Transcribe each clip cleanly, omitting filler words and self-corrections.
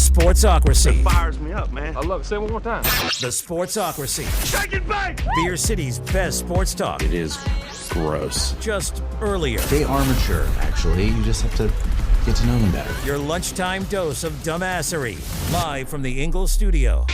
Sportsocracy. It fires me up, man. I love it. Say it one more time. The Sportsocracy. Shake it back! Beer City's best sports talk. It is gross. Just earlier. They are mature, actually. You just have to get to know them better. Your lunchtime dose of dumbassery. Live from the Ingles studio.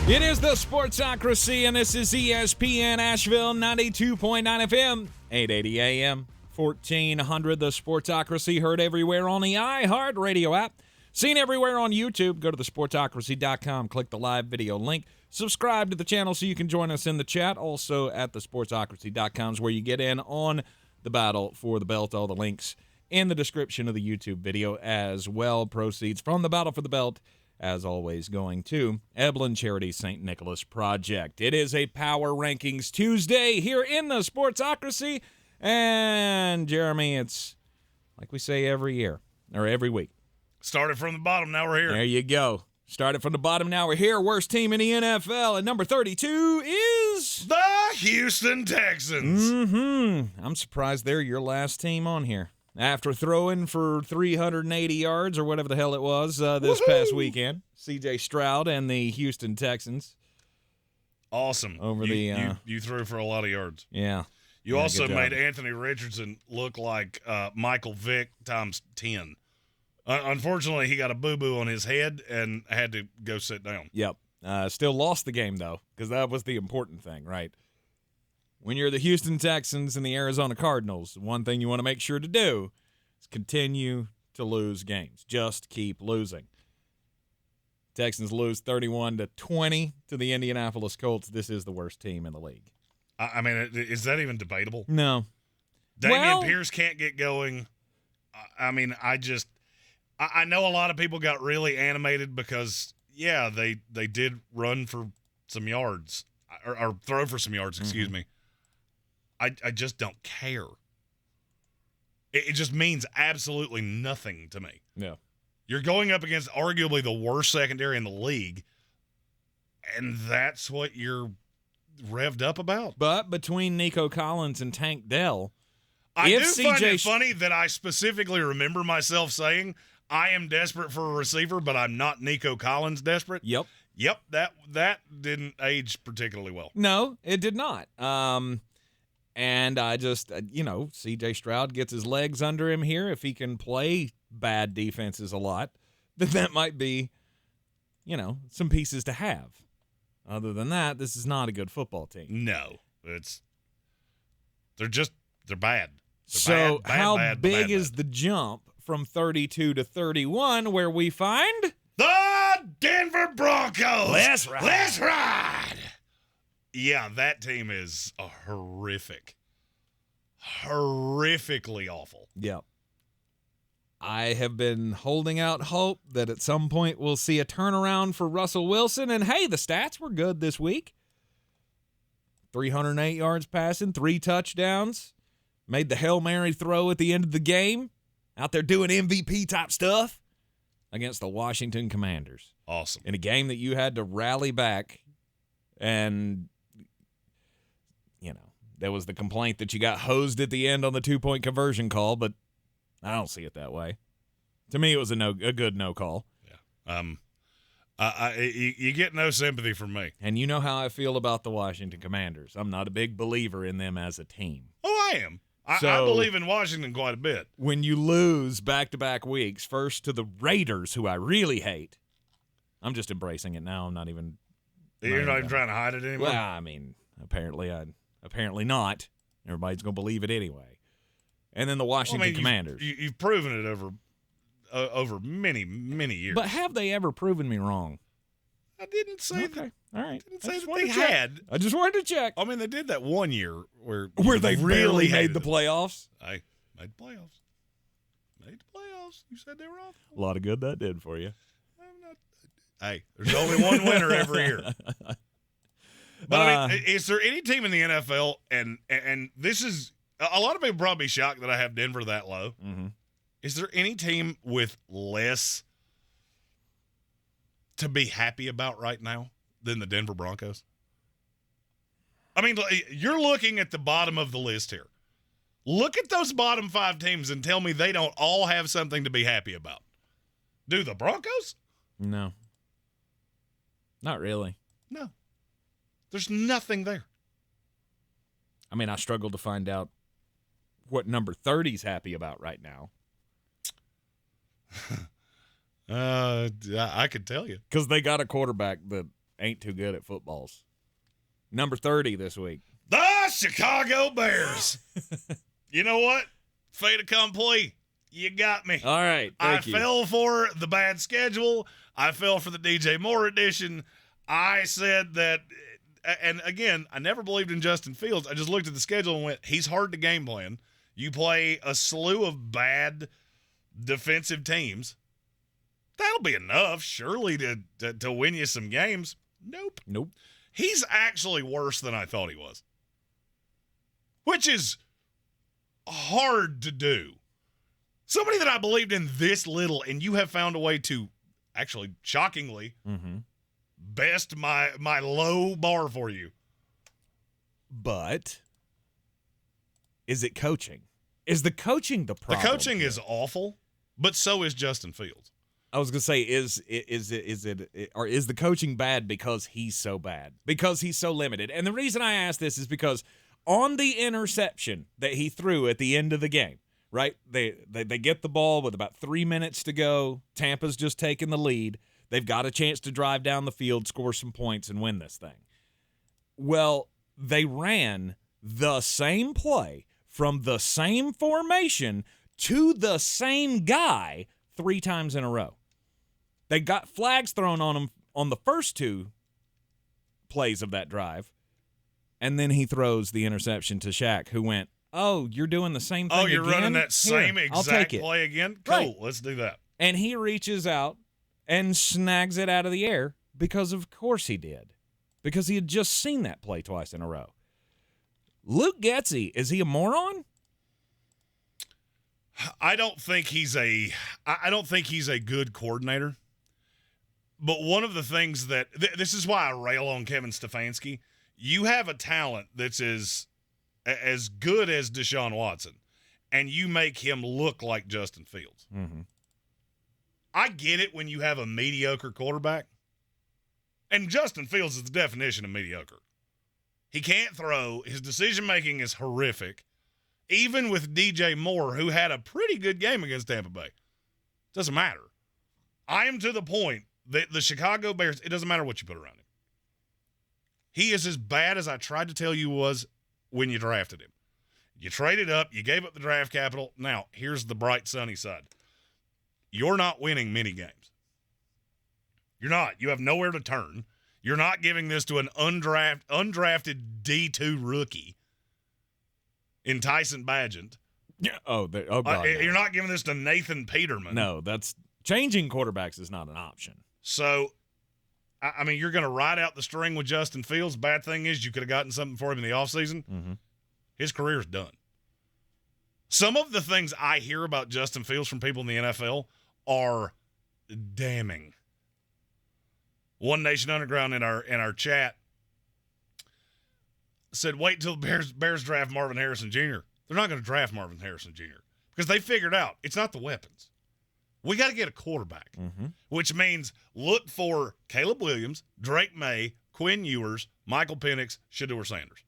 It is the Sportsocracy, and this is ESPN Asheville 92.9 FM, 880 AM, 1400. The Sportsocracy, heard everywhere on the iHeartRadio app, seen everywhere on YouTube. Go to thesportsocracy.com, click the live video link, subscribe to the channel so you can join us in the chat. Also at thesportsocracy.com is where you get in on the battle for the belt. All the links in the description of the YouTube video as well. Proceeds from the battle for the belt, as always, going to Eblin Charity St. Nicholas Project. It is a Power Rankings Tuesday here in the Sportsocracy. And, Jeremy, it's like we say every year, or every week. Started from the bottom, now we're here. There you go. Started from the bottom, now we're here. Worst team in the NFL, and number 32 is... the Houston Texans. I'm surprised they're your last team on here. After throwing for 380 yards or whatever the hell it was this past weekend, C.J. Stroud and the Houston Texans. Awesome. You threw for a lot of yards. Yeah. You also made Anthony Richardson look like Michael Vick times 10. Unfortunately, he got a boo-boo on his head and had to go sit down. Yep. Still lost the game, though, because that was the important thing, right? When you're the Houston Texans and the Arizona Cardinals, one thing you want to make sure to do is continue to lose games. Just keep losing. Texans lose 31-20 to the Indianapolis Colts. This is the worst team in the league. I mean, is that even debatable? No. Damian Pierce can't get going. I mean, I know a lot of people got really animated because, yeah, they did run for some yards, or throw for some yards, excuse me. I just don't care. It just means absolutely nothing to me. Yeah. You're going up against arguably the worst secondary in the league, and that's what you're revved up about. But between Nico Collins and Tank Dell, I do find it funny that I specifically remember myself saying, I am desperate for a receiver, but I'm not Nico Collins desperate. Yep. Yep, that didn't age particularly well. No, it did not. And I just, C.J. Stroud gets his legs under him here. If he can play bad defenses a lot, then that might be, some pieces to have. Other than that, this is not a good football team. No, they're bad. So how big is the jump from 32 to 31 where we find the Denver Broncos? Let's ride. Let's ride. Yeah, that team is horrific. Horrifically awful. Yep. I have been holding out hope that at some point we'll see a turnaround for Russell Wilson. And, hey, the stats were good this week. 308 yards passing, 3 touchdowns. Made the Hail Mary throw at the end of the game. Out there doing MVP-type stuff against the Washington Commanders. Awesome. In a game that you had to rally back and... there was the complaint that you got hosed at the end on the 2-point conversion call, but I don't see it that way. To me, it was a good no call. Yeah. You get no sympathy from me. And you know how I feel about the Washington Commanders. I'm not a big believer in them as a team. Oh, I am. I believe in Washington quite a bit. When you lose back-to-back weeks, first to the Raiders, who I really hate, I'm just embracing it now. I'm not even... You're not even trying to hide it anymore? Well, I mean, apparently not. Everybody's going to believe it anyway. And then the Washington Commanders. You've proven it over many, many years. But have they ever proven me wrong? I didn't say that. All right. Didn't say that they had. I just wanted to check. I mean, they did that one year where they really made the playoffs. I made the playoffs. Made the playoffs. You said they were awful. A lot of good that did for you. Hey, there's only one winner every year. But I mean, is there any team in the NFL, and this is a lot of people probably shocked that I have Denver that low. Mm-hmm. Is there any team with less to be happy about right now than the Denver Broncos? I mean, you're looking at the bottom of the list here. Look at those bottom 5 teams and tell me they don't all have something to be happy about. Do the Broncos? No. Not really. No. There's nothing there. I mean, I struggled to find out what number 30's happy about right now. I could tell you. Because they got a quarterback that ain't too good at footballs. Number 30 this week. The Chicago Bears. You know what? Fait accompli. You got me. All right. Thank you. Fell for the bad schedule. I fell for the DJ Moore edition. I said that, and again, I never believed in Justin Fields. I just looked at the schedule and went, he's hard to game plan. You play a slew of bad defensive teams. That'll be enough, surely, to win you some games. Nope. He's actually worse than I thought he was, which is hard to do. Somebody that I believed in this little, and you have found a way to, actually, shockingly, best my low bar for you. But is it coaching? Is the coaching the problem? The coaching is awful, but so is Justin Fields. I was gonna say, is the coaching bad because he's so bad? Because he's so limited? And the reason I ask this is because on the interception that he threw at the end of the game, right? They get the ball with about 3 minutes to go. Tampa's just taking the lead. They've got a chance to drive down the field, score some points, and win this thing. Well, they ran the same play from the same formation to the same guy 3 times in a row. They got flags thrown on him on the first 2 plays of that drive, and then he throws the interception to Shaq, who went, "Oh, you're doing the same thing again? Oh, you're running that same Here, I'll take exact it." play again? Cool, Right. Let's do that. And he reaches out and snags it out of the air because, of course, he did. Because he had just seen that play twice in a row. Luke Getsy, is he a moron? I don't think he's a good coordinator. But one of the things that this is why I rail on Kevin Stefanski. You have a talent that's as good as Deshaun Watson, and you make him look like Justin Fields. Mm-hmm. I get it when you have a mediocre quarterback, and Justin Fields is the definition of mediocre. He can't throw. His decision-making is horrific. Even with DJ Moore, who had a pretty good game against Tampa Bay. Doesn't matter. I am to the point that the Chicago Bears, it doesn't matter what you put around him. He is as bad as I tried to tell you was when you drafted him. You traded up, you gave up the draft capital. Now, here's the bright, sunny side. You're not winning many games. You're not. You have nowhere to turn. You're not giving this to an undrafted D2 rookie in Tyson Bagent. Yeah. Oh, God. No. You're not giving this to Nathan Peterman. No, that's changing quarterbacks is not an option. So, I mean, you're going to ride out the string with Justin Fields. Bad thing is you could have gotten something for him in the offseason. Mm-hmm. His career's done. Some of the things I hear about Justin Fields from people in the NFL are damning. One Nation Underground in our chat said, wait until the Bears draft Marvin Harrison Jr. They're not going to draft Marvin Harrison Jr. because they figured out it's not the weapons. We got to get a quarterback, which means look for Caleb Williams, Drake May, Quinn Ewers, Michael Penix, Shedeur Sanders.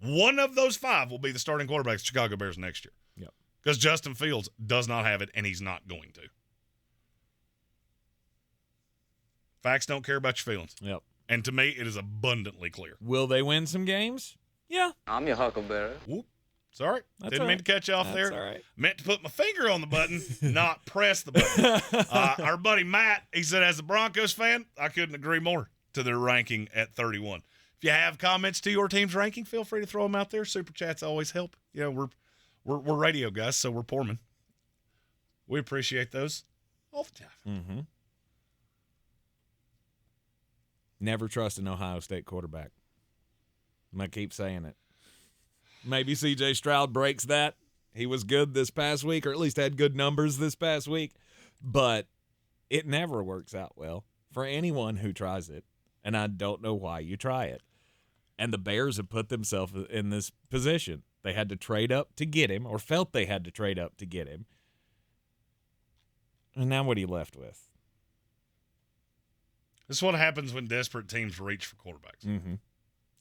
One of those 5 will be the starting quarterback of the Chicago Bears next year. Yep. Because Justin Fields does not have it, and he's not going to. Facts don't care about your feelings. Yep. And to me, it is abundantly clear. Will they win some games? Yeah. I'm your huckleberry. Whoop. Sorry. That's Didn't all mean right. to cut you off That's there. all right. Meant to put my finger on the button, not press the button. Our buddy Matt, he said, as a Broncos fan, I couldn't agree more to their ranking at 31. If you have comments to your team's ranking, feel free to throw them out there. Super chats always help. You know, we're radio guys, so we're poormen. We appreciate those all the time. Mm-hmm. Never trust an Ohio State quarterback. I'm going to keep saying it. Maybe C.J. Stroud breaks that. He was good this past week, or at least had good numbers this past week. But it never works out well for anyone who tries it. And I don't know why you try it. And the Bears have put themselves in this position. They had to trade up to get him, or felt they had to trade up to get him. And now what are you left with? This is what happens when desperate teams reach for quarterbacks. Mm-hmm.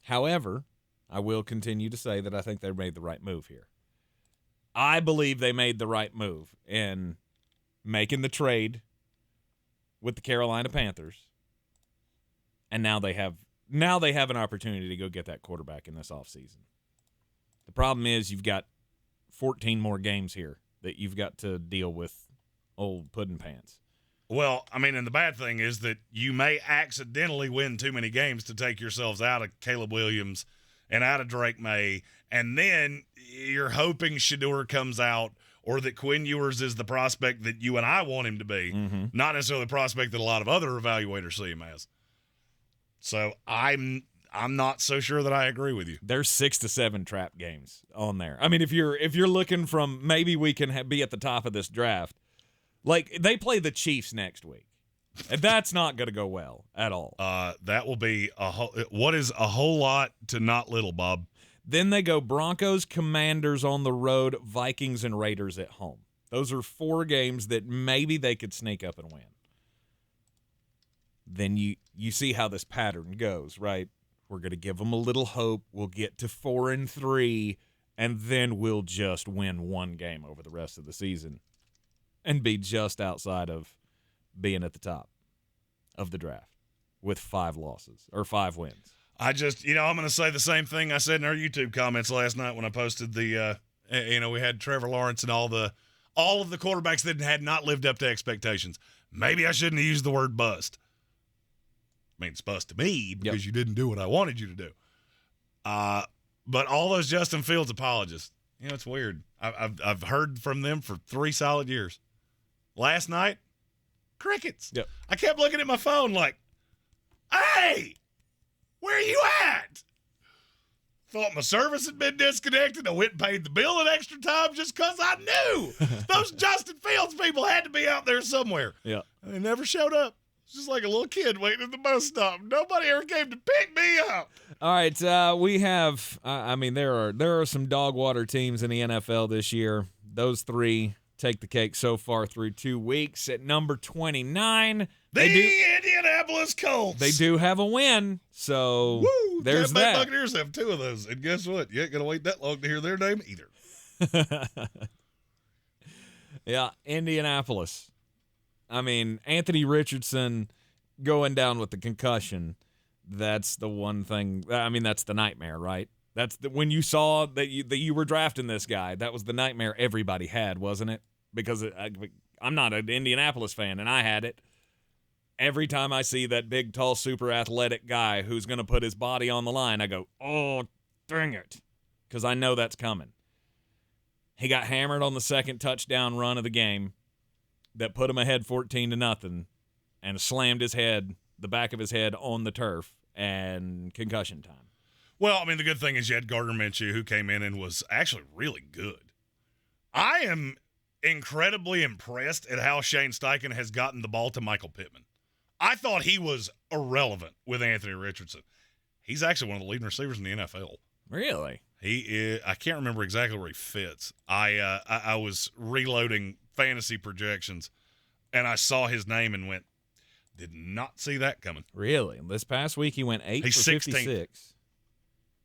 However, I will continue to say that I think they made the right move here. I believe they made the right move in making the trade with the Carolina Panthers, and now they have an opportunity to go get that quarterback in this offseason. The problem is you've got 14 more games here that you've got to deal with old pudding pants. Well, I mean, and the bad thing is that you may accidentally win too many games to take yourselves out of Caleb Williams and out of Drake May, and then you're hoping Shedeur comes out or that Quinn Ewers is the prospect that you and I want him to be, not necessarily the prospect that a lot of other evaluators see him as. So I'm not so sure that I agree with you. There's 6 to 7 trap games on there. I mean, if you're looking from maybe we can be at the top of this draft, like they play the Chiefs next week. And that's not going to go well at all. That will be what is a whole lot to not little, Bob. Then they go Broncos, Commanders on the road, Vikings, and Raiders at home. Those are 4 games that maybe they could sneak up and win. Then you see how this pattern goes, right? We're going to give them a little hope. We'll get to 4-3, and then we'll just win 1 game over the rest of the season and be just outside of being at the top of the draft with 5 losses or 5 wins. I'm going to say the same thing I said in our YouTube comments last night when I posted the, we had Trevor Lawrence and all of the quarterbacks that had not lived up to expectations. Maybe I shouldn't have used the word bust. I mean, it's bust to me because you didn't do what I wanted you to do. But all those Justin Fields apologists, it's weird. I've heard from them for 3 solid years. Last night, crickets. Yep. I kept looking at my phone like, hey, where are you at? Thought my service had been disconnected. I went and paid the bill an extra time just because I knew those Justin Fields people had to be out there somewhere. Yeah. And they never showed up. It's just like a little kid waiting at the bus stop. Nobody ever came to pick me up. All right, we have. There are some dog water teams in the NFL this year. Those 3 take the cake so far through 2 weeks. At number 29, the Indianapolis Colts. They do have a win, so woo, there's Tampa Bay that. Buccaneers have 2 of those, and guess what? You ain't gonna wait that long to hear their name either. Yeah, Indianapolis. I mean, Anthony Richardson going down with the concussion. That's the one thing. I mean, that's the nightmare, right? That's when you saw that you were drafting this guy. That was the nightmare everybody had, wasn't it? Because I'm not an Indianapolis fan, and I had it. Every time I see that big, tall, super athletic guy who's going to put his body on the line, I go, oh, dang it, because I know that's coming. He got hammered on the second touchdown run of the game that put him ahead 14-0 and slammed the back of his head on the turf, and concussion time. Well, I mean, the good thing is you had Gardner Minshew, who came in and was actually really good. I am incredibly impressed at how Shane Steichen has gotten the ball to Michael Pittman. I thought he was irrelevant with Anthony Richardson. He's actually one of the leading receivers in the NFL. Really? He is. I can't remember exactly where he fits. I was reloading fantasy projections, and I saw his name and went, did not see that coming. Really? This past week he went 8 for 56.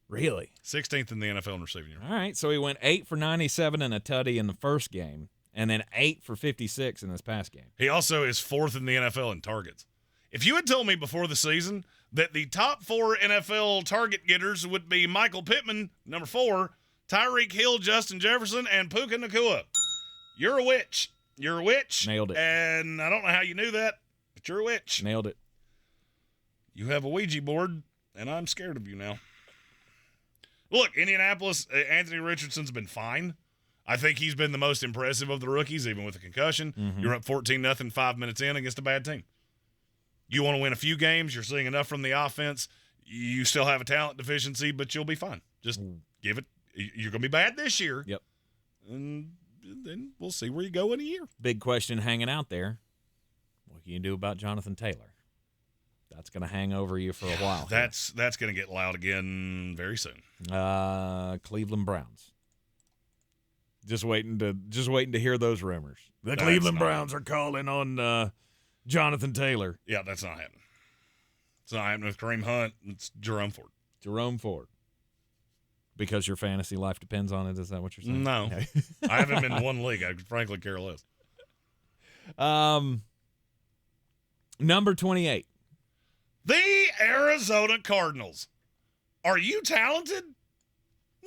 Really? 16th in the NFL in receiving yards. All right, so he went 8 for 97 and a tutty in the first game, and then 8 for 56 in this past game. He also is 4th in the NFL in targets. If you had told me before the season that the top 4 NFL target getters would be Michael Pittman, number 4, Tyreek Hill, Justin Jefferson, and Puka Nacua, you're a witch. You're a witch. Nailed it. And I don't know how you knew that, but you're a witch. Nailed it. You have a Ouija board, and I'm scared of you now. Look, Indianapolis, Anthony Richardson's been fine. I think he's been the most impressive of the rookies, even with a concussion. Mm-hmm. You're up 14-0 5 minutes in against a bad team. You want to win a few games. You're seeing enough from the offense. You still have a talent deficiency, but you'll be fine. Just give it. You're going to be bad this year. Yep. And then we'll see where you go in a year. Big question hanging out there. What can you do about Jonathan Taylor? That's going to hang over you for a while. That's going to get loud again very soon. Cleveland Browns. Just waiting to hear those rumors. The That's Cleveland not Browns are calling on Jonathan Taylor. Yeah, that's not happening. It's not happening with Kareem Hunt. It's Jerome Ford. Jerome Ford. Because your fantasy life depends on it. Is that what you're saying? No. I haven't been in one league. I could frankly care less. Number 28. The Arizona Cardinals. Are you talented?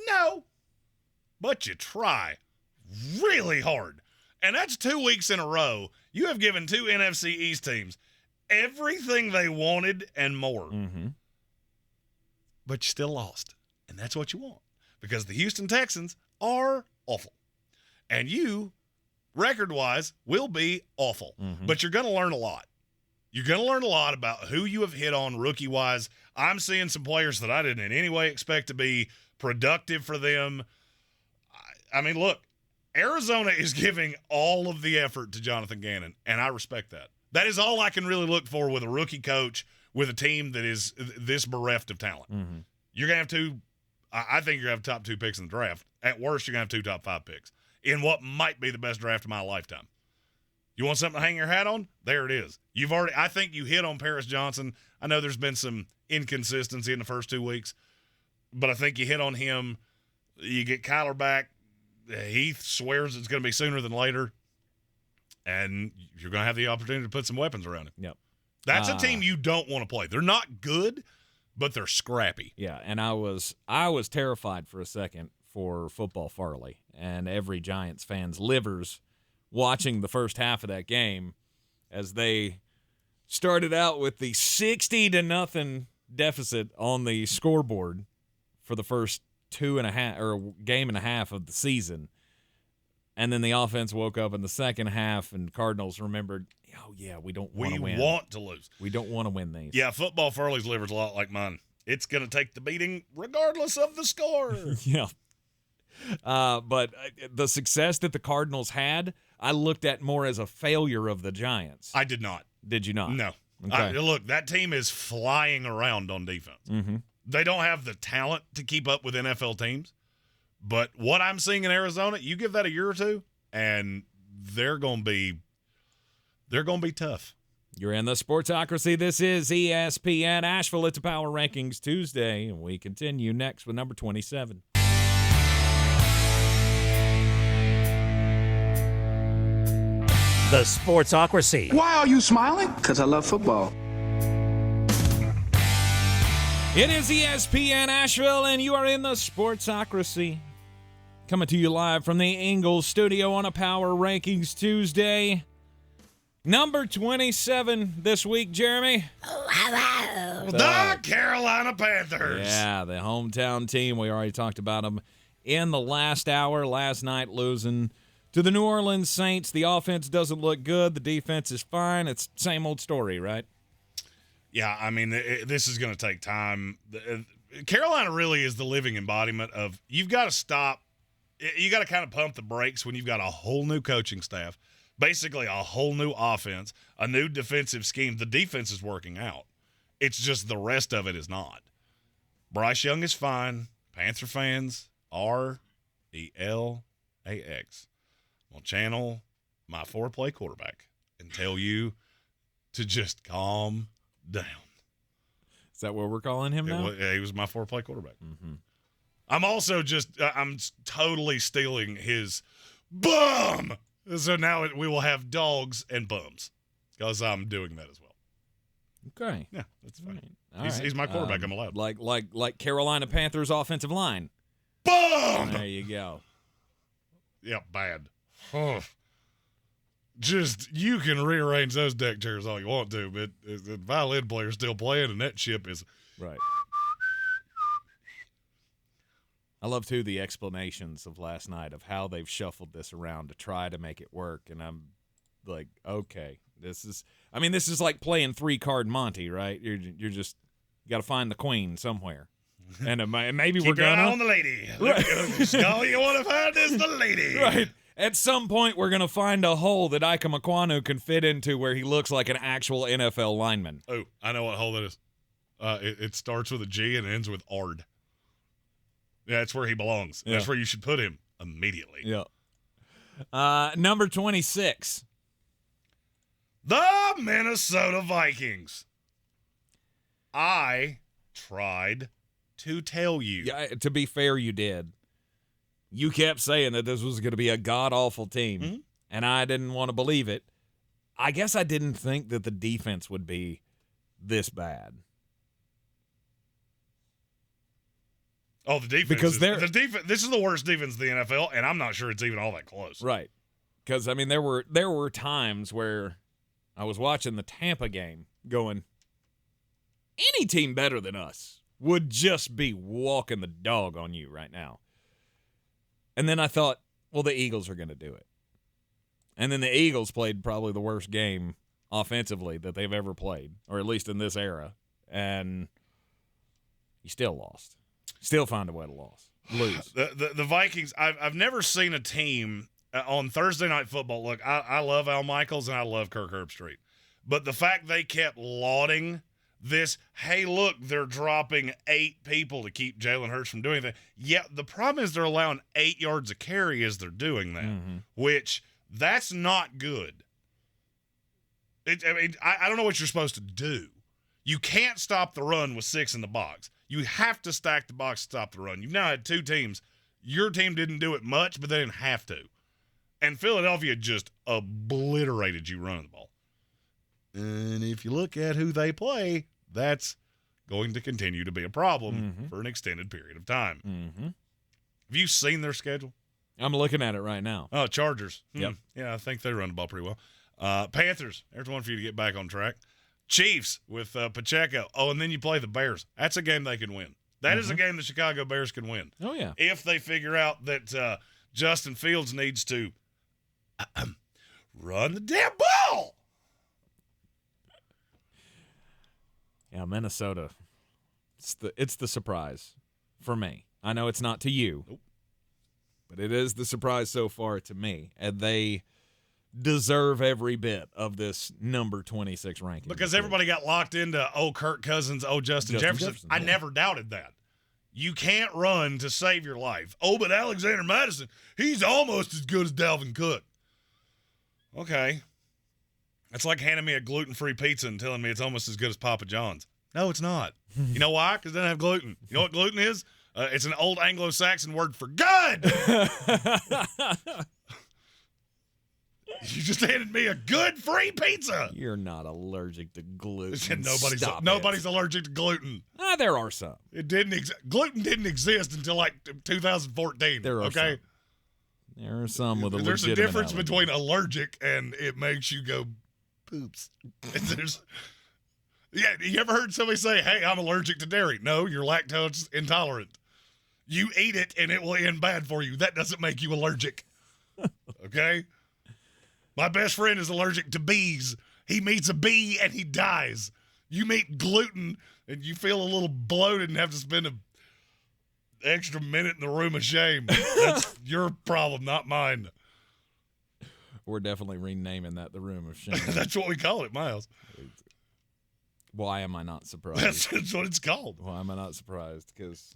No. But you try really hard. And that's 2 weeks in a row. You have given two NFC East teams everything they wanted and more. Mm-hmm. But you still lost. And that's what you want. Because the Houston Texans are awful. And you, record-wise, will be awful. Mm-hmm. But you're going to learn a lot. You're going to learn a lot about who you have hit on rookie-wise. I'm seeing some players that I didn't in any way expect to be productive for them. I mean, look, Arizona is giving all of the effort to Jonathan Gannon, and I respect that. That is all I can really look for with a rookie coach with a team that is this bereft of talent. Mm-hmm. You're going to have I think you're going to have top 2 picks in the draft. At worst, you're going to have 2 top 5 picks in what might be the best draft of my lifetime. You want something to hang your hat on? There it is. I think you hit on Paris Johnson. I know there's been some inconsistency in the first 2 weeks, but I think you hit on him. You get Kyler back. Heath swears it's going to be sooner than later, and you're going to have the opportunity to put some weapons around him. Yep. That's a team you don't want to play. They're not good, but they're scrappy. Yeah, and I was terrified for a second for Football Farley and every Giants fan's livers watching the first half of that game as they started out with the 60-0 deficit on the scoreboard for the first game and a half of the season. And then the offense woke up in the second half, and Cardinals remembered, oh, yeah, we don't want to win. We want to lose. We don't want to win these. Yeah, Football Farley's liver's a lot like mine. It's going to take the beating regardless of the score. Yeah. But the success that the Cardinals had, I looked at more as a failure of the Giants. I did not. Did you not? No. Okay. Look, that team is flying around on defense. Mm-hmm. They don't have the talent to keep up with NFL teams. But what I'm seeing in Arizona, you give that a year or two, and they're going to be tough. You're in the Sportsocracy. This is ESPN Asheville. It's a Power Rankings Tuesday, and we continue next with number 27. The Sportsocracy. Why are you smiling? Because I love football. It is ESPN Asheville, and you are in the Sportsocracy. Coming to you live from the Ingles studio on a Power Rankings Tuesday. Number 27 this week, Jeremy. The Carolina Panthers. Yeah, the hometown team. We already talked about them in the last hour. Last night, losing to the New Orleans Saints. The offense doesn't look good. The defense is fine. It's the same old story, right? Yeah, I mean, this is going to take time. Carolina really is the living embodiment of you've got to stop. You got to kind of pump the brakes when you've got a whole new coaching staff, basically a whole new offense, a new defensive scheme. The defense is working out. It's just the rest of it is not. Bryce Young is fine. Panther fans, RELAX. I'll channel my foreplay quarterback and tell you to just calm down. Is that what we're calling him now? He was my foreplay quarterback. Mm-hmm. I'm also I'm totally stealing his bum. So now we will have dogs and bums because I'm doing that as well. Okay. Yeah, that's fine. Right. He's my quarterback. I'm allowed. Like Carolina Panthers offensive line. Bum! There you go. Yeah, bad. Oh. Just, you can rearrange those deck chairs all you want to, but the violin player's still playing, and that ship is... Right. I love, too, the explanations of last night of how they've shuffled this around to try to make it work. And I'm like, okay, this is like playing 3-card Monty, right? You're just, you got to find the queen somewhere. And maybe Keep we're going your eye on the lady. Right. All you want to find is the lady. Right. At some point, we're going to find a hole that Ike Ekwonu can fit into where he looks like an actual NFL lineman. Oh, I know what hole that is. It starts with a G and ends with Ard. Yeah, that's where he belongs. Yeah. That's where you should put him immediately. Yeah. Number 26. The Minnesota Vikings. I tried to tell you. Yeah, to be fair, you did. You kept saying that this was going to be a god-awful team, and I didn't want to believe it. I guess I didn't think that the defense would be this bad. Oh, the defense. Because this is the worst defense in the NFL, and I'm not sure it's even all that close. Right. Because, I mean, there were times where I was watching the Tampa game going, any team better than us would just be walking the dog on you right now. And then I thought, well, the Eagles are going to do it. And then the Eagles played probably the worst game offensively that they've ever played, or at least in this era. And you still lost. Still find a way to lose. The Vikings, I've never seen a team on Thursday Night Football. Look, I love Al Michaels and I love Kirk Herbstreit. But the fact they kept lauding this, hey, look, they're dropping 8 people to keep Jalen Hurts from doing that. Yeah, the problem is they're allowing 8 yards a carry as they're doing that, which that's not good. I don't know what you're supposed to do. You can't stop the run with 6 in the box. You have to stack the box to stop the run. You've now had 2 teams. Your team didn't do it much, but they didn't have to. And Philadelphia just obliterated you running the ball. And if you look at who they play, that's going to continue to be a problem for an extended period of time. Have you seen their schedule? I'm looking at it right now. Oh, Chargers. Yep. Yeah, I think they run the ball pretty well. Panthers. There's one for you to get back on track. Chiefs with Pacheco. Oh, and then you play the Bears. That's a game they can win. That is a game the Chicago Bears can win. Oh, yeah. If they figure out that Justin Fields needs to run the damn ball. Yeah, Minnesota. It's the surprise for me. I know it's not to you, but it is the surprise so far to me. And they deserve every bit of this number 26 ranking. Because everybody got locked into, Kirk Cousins, Justin Jefferson. I never doubted that. You can't run to save your life. Oh, but Alexander Madison, he's almost as good as Dalvin Cook. Okay. That's like handing me a gluten-free pizza and telling me it's almost as good as Papa John's. No, it's not. You know why? Because it doesn't have gluten. You know what gluten is? It's an old Anglo-Saxon word for good. You just handed me a good free pizza. You're not allergic to gluten. Nobody's allergic to gluten. There are some. Gluten didn't exist until like 2014. There are some. There are some with a There's a difference allergy. between allergic and it makes you go poops. You ever heard somebody say, hey, I'm allergic to dairy? No, you're lactose intolerant. You eat it and it will end bad for you. That doesn't make you allergic. Okay? My best friend is allergic to bees. He meets a bee and he dies. You meet gluten and you feel a little bloated and have to spend an extra minute in the room of shame. That's your problem, not mine. We're definitely renaming that the room of shame. That's what we call it, Miles. Why am I not surprised? That's what it's called. Why am I not surprised? Because,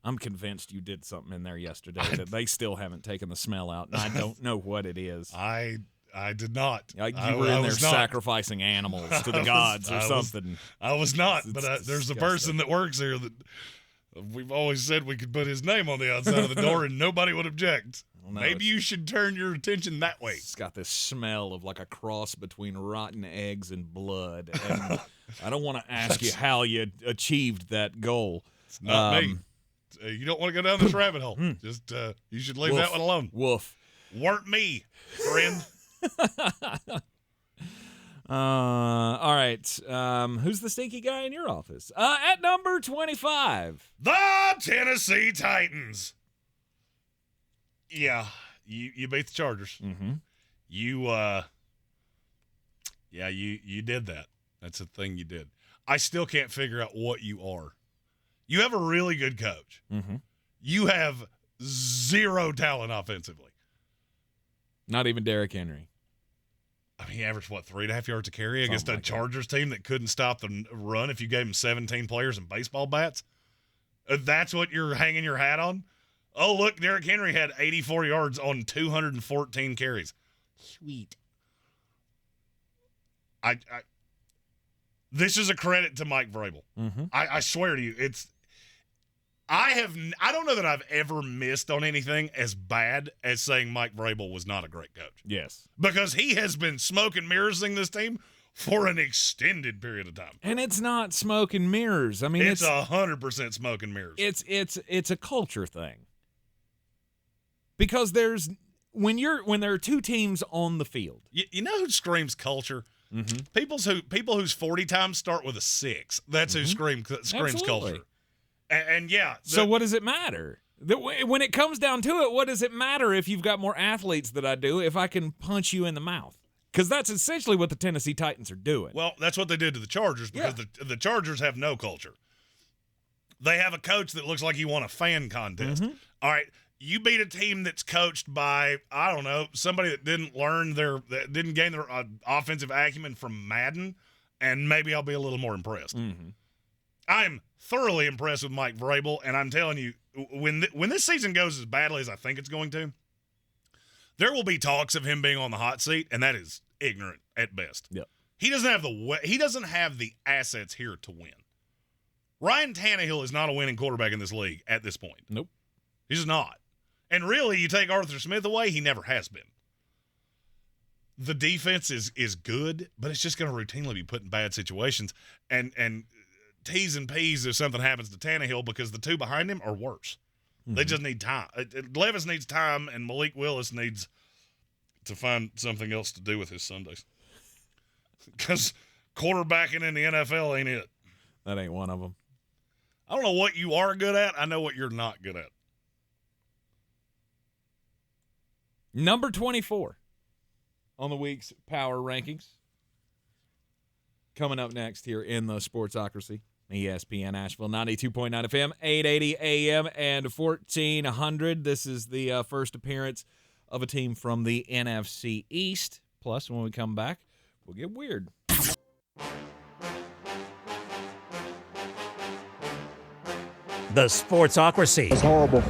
I'm convinced you did something in there yesterday that they still haven't taken the smell out, and I don't know what it is. I did not. You were in there sacrificing animals to the gods or something. I was not, but there's a person that works here that we've always said we could put his name on the outside of the door and nobody would object. Well, no, maybe you should turn your attention that way. It's got this smell of like a cross between rotten eggs and blood. And I don't want to ask you how you achieved that goal. It's not me. You don't want to go down this rabbit hole. Just you should leave that one alone. Woof. Weren't me, friend. All right. Who's the stinky guy in your office? At number 25. The Tennessee Titans. Yeah, you beat the Chargers. Mm-hmm. You did that. That's the thing you did. I still can't figure out what you are. You have a really good coach. Mm-hmm. You have zero talent offensively. Not even Derrick Henry. I mean, he averaged, 3.5 yards a carry against a Chargers team that couldn't stop the run if you gave him 17 players and baseball bats? That's what you're hanging your hat on? Oh, look, Derrick Henry had 84 yards on 214 carries. Sweet. This is a credit to Mike Vrabel. Mm-hmm. I swear to you, I don't know that I've ever missed on anything as bad as saying Mike Vrabel was not a great coach. Yes. Because he has been smoke and mirrorsing this team for an extended period of time. And it's not smoke and mirrors. I mean, it's 100% smoke and mirrors. It's a culture thing. Because when there are two teams on the field. You know who screams culture? Mm-hmm. People whose 40 times start with a 6. That's who screams Absolutely. culture. And yeah. So what does it matter? When it comes down to it, what does it matter if you've got more athletes than I do if I can punch you in the mouth? Because that's essentially what the Tennessee Titans are doing. Well, that's what they did to the Chargers because the Chargers have no culture. They have a coach that looks like he won a fan contest. Mm-hmm. All right. You beat a team that's coached by, I don't know, somebody that didn't gain their offensive acumen from Madden, and maybe I'll be a little more impressed. Mm-hmm. I'm thoroughly impressed with Mike Vrabel, and I'm telling you, when this season goes as badly as I think it's going to, there will be talks of him being on the hot seat, and that is ignorant at best. Yep. He doesn't have the assets here to win. Ryan Tannehill is not a winning quarterback in this league at this point. Nope. He's just not. And really, you take Arthur Smith away, he never has been. The defense is good, but it's just going to routinely be put in bad situations. And T's and P's if something happens to Tannehill because the two behind him are worse. Mm-hmm. They just need time. Levis needs time, and Malik Willis needs to find something else to do with his Sundays. Because quarterbacking in the NFL ain't it. That ain't one of them. I don't know what you are good at. I know what you're not good at. Number 24 on the week's power rankings. Coming up next here in the Sportsocracy. ESPN Asheville, 92.9 FM, 880 AM, and 1400. This is the first appearance of a team from the NFC East. Plus, when we come back, we'll get weird. The Sportsocracy. That's horrible.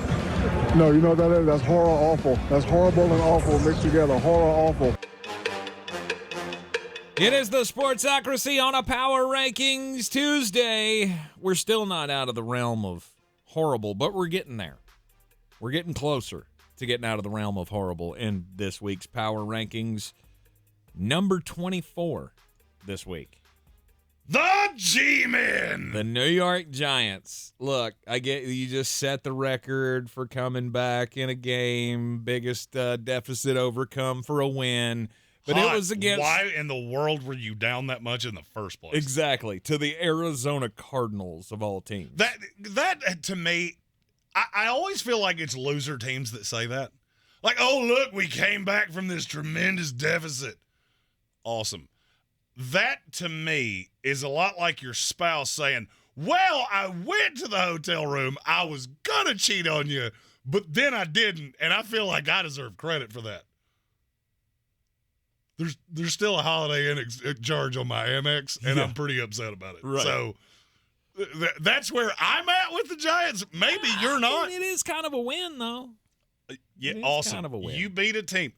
No, you know what that is? That's horror awful. That's horrible and awful mixed together. Horror awful. It is the Sportsocracy on a Power Rankings Tuesday. We're still not out of the realm of horrible, but we're getting there. We're getting closer to getting out of the realm of horrible in this week's Power Rankings. Number 24 this week. The G-Men! The New York Giants. Look, I get you just set the record for coming back in a game, biggest deficit overcome for a win. But it was against... Why in the world were you down that much in the first place? Exactly. To the Arizona Cardinals of all teams. That to me, I always feel like it's loser teams that say that. Like, oh, look, we came back from this tremendous deficit. Awesome. That, to me, is a lot like your spouse saying, well, I went to the hotel room. I was going to cheat on you, but then I didn't, and I feel like I deserve credit for that. There's still a Holiday Inn charge on my Amex, and I'm pretty upset about it. Right. So that's where I'm at with the Giants. Maybe you're not. It is kind of a win, though. Yeah, It is awesome. kind of a win. You beat a team.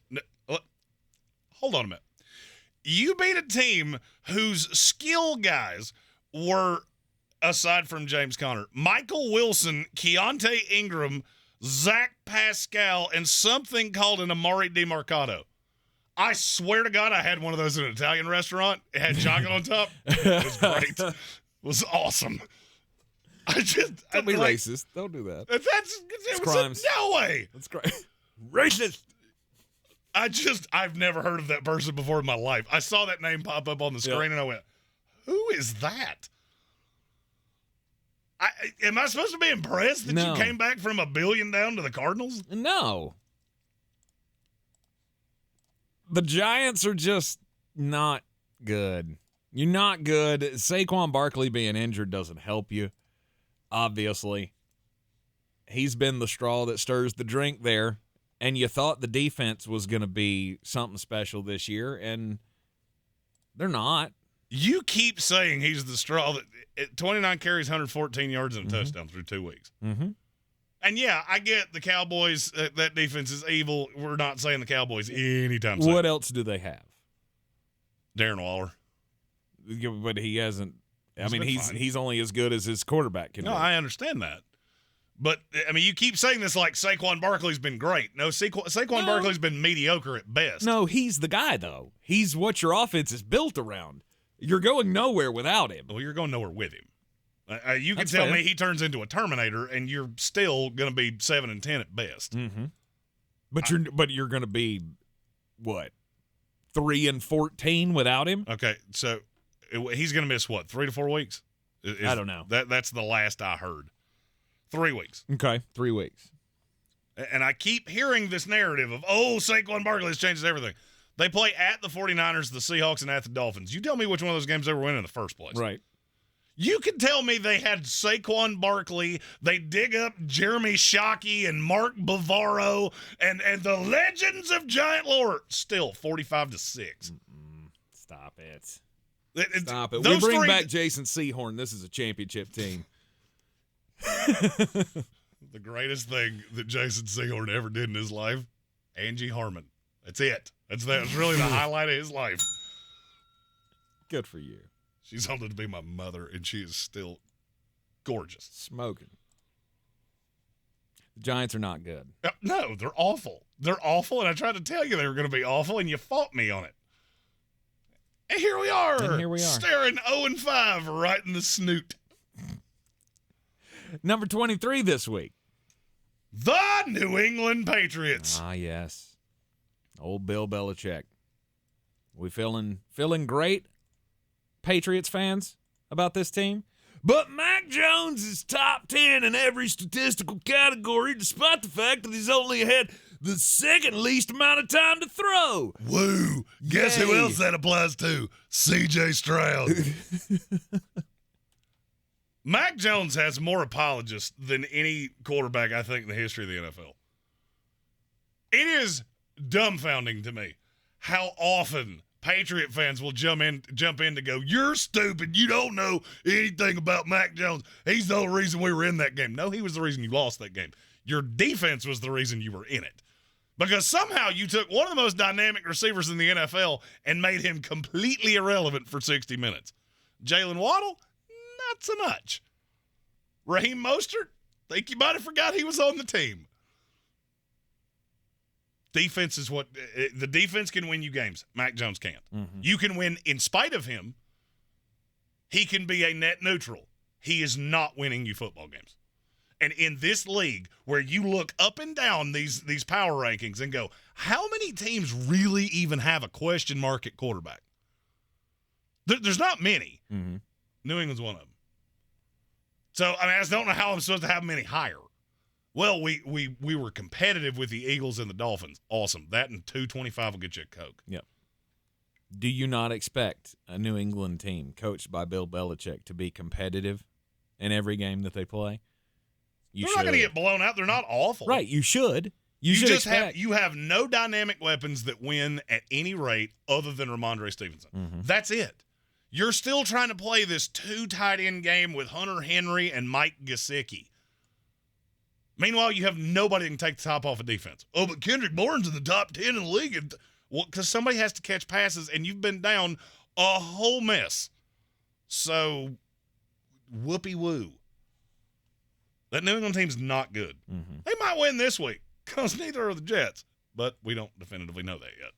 Hold on a minute. You beat a team whose skill guys were, aside from James Conner, Michael Wilson, Keontae Ingram, Zach Pascal, and something called an Amari DiMarcado. I swear to God, I had one of those in an Italian restaurant. It had chocolate on top. It was great. It was awesome. Don't be racist. Don't do that. It's crimes. No way. That's great. Racist. I've never heard of that person before in my life. I saw that name pop up on the screen and I went, who is that? Am I supposed to be impressed that you came back from $1 billion down to the Cardinals? No. The Giants are just not good. You're not good. Saquon Barkley being injured doesn't help you, obviously. He's been the straw that stirs the drink there, and you thought the defense was going to be something special this year, and they're not. You keep saying he's the straw that 29 carries, 114 yards, and a touchdown through 2 weeks. Mm-hmm. And, yeah, I get the Cowboys. That defense is evil. We're not saying the Cowboys anytime soon. What else do they have? Darren Waller. But he hasn't. I mean, fine. he's only as good as his quarterback can No, be. I understand that. But, I mean, you keep saying this like Saquon Barkley's been great. No, Saquon Barkley's been mediocre at best. No, he's the guy, though. He's what your offense is built around. You're going nowhere without him. Well, you're going nowhere with him. You can That's tell fair. me he turns into a Terminator, and you're still going to be 7-10 at best. Mm-hmm. But you're going to be, what, 3-14 without him? Okay, so he's going to miss, what, 3 to 4 weeks? I don't know. That's the last I heard. 3 weeks. Okay, 3 weeks. And I keep hearing this narrative of, Saquon Barkley has changed everything. They play at the 49ers, the Seahawks, and at the Dolphins. You tell me which one of those games they were winning in the first place. Right. You can tell me they had Saquon Barkley, they dig up Jeremy Shockey and Mark Bavaro and the legends of Giant Lore. Still 45-6. Stop it. Stop it. We bring back Jason Sehorn. This is a championship team. The greatest thing that Jason Sehorn ever did in his life, Angie Harmon. That's it. That's really the highlight of his life. Good for you. She's honored to be my mother, and she is still gorgeous. Smoking. The Giants are not good. No, they're awful. They're awful, and I tried to tell you they were going to be awful, and you fought me on it. And here we are. Staring 0-5 right in the snoot. Number 23 this week. The New England Patriots. Ah, yes. Old Bill Belichick. We feeling great, Patriots fans, about this team? But Mac Jones is top 10 in every statistical category, despite the fact that he's only had the second least amount of time to throw. Woo. Guess who else that applies to? C.J. Stroud. Mac Jones has more apologists than any quarterback, I think, in the history of the NFL. It is dumbfounding to me how often Patriot fans will jump in to go, you're stupid. You don't know anything about Mac Jones. He's the only reason we were in that game. No, he was the reason you lost that game. Your defense was the reason you were in it. Because somehow you took one of the most dynamic receivers in the NFL and made him completely irrelevant for 60 minutes. Jalen Waddle, not so much. Raheem Mostert, think you might have forgot he was on the team. Defense is what – the defense can win you games. Mac Jones can't. Mm-hmm. You can win in spite of him. He can be a net neutral. He is not winning you football games. And in this league where you look up and down these power rankings and go, how many teams really even have a question mark at quarterback? There's not many. Mm-hmm. New England's one of them. So, I mean, I just don't know how I'm supposed to have many higher. Well, we were competitive with the Eagles and the Dolphins. Awesome. That and $2.25 will get you a Coke. Yep. Do you not expect a New England team coached by Bill Belichick to be competitive in every game that they play? They're not going to get blown out. They're not awful. Right. You should. You just have no dynamic weapons that win at any rate other than Ramondre Stevenson. Mm-hmm. That's it. You're still trying to play this 2 tight end game with Hunter Henry and Mike Gesicki. Meanwhile, you have nobody that can take the top off of defense. Oh, but Kendrick Bourne's in the top 10 in the league. Well, because somebody has to catch passes, and you've been down a whole mess. So, whoopee-woo. That New England team's not good. Mm-hmm. They might win this week, because neither are the Jets. But we don't definitively know that yet.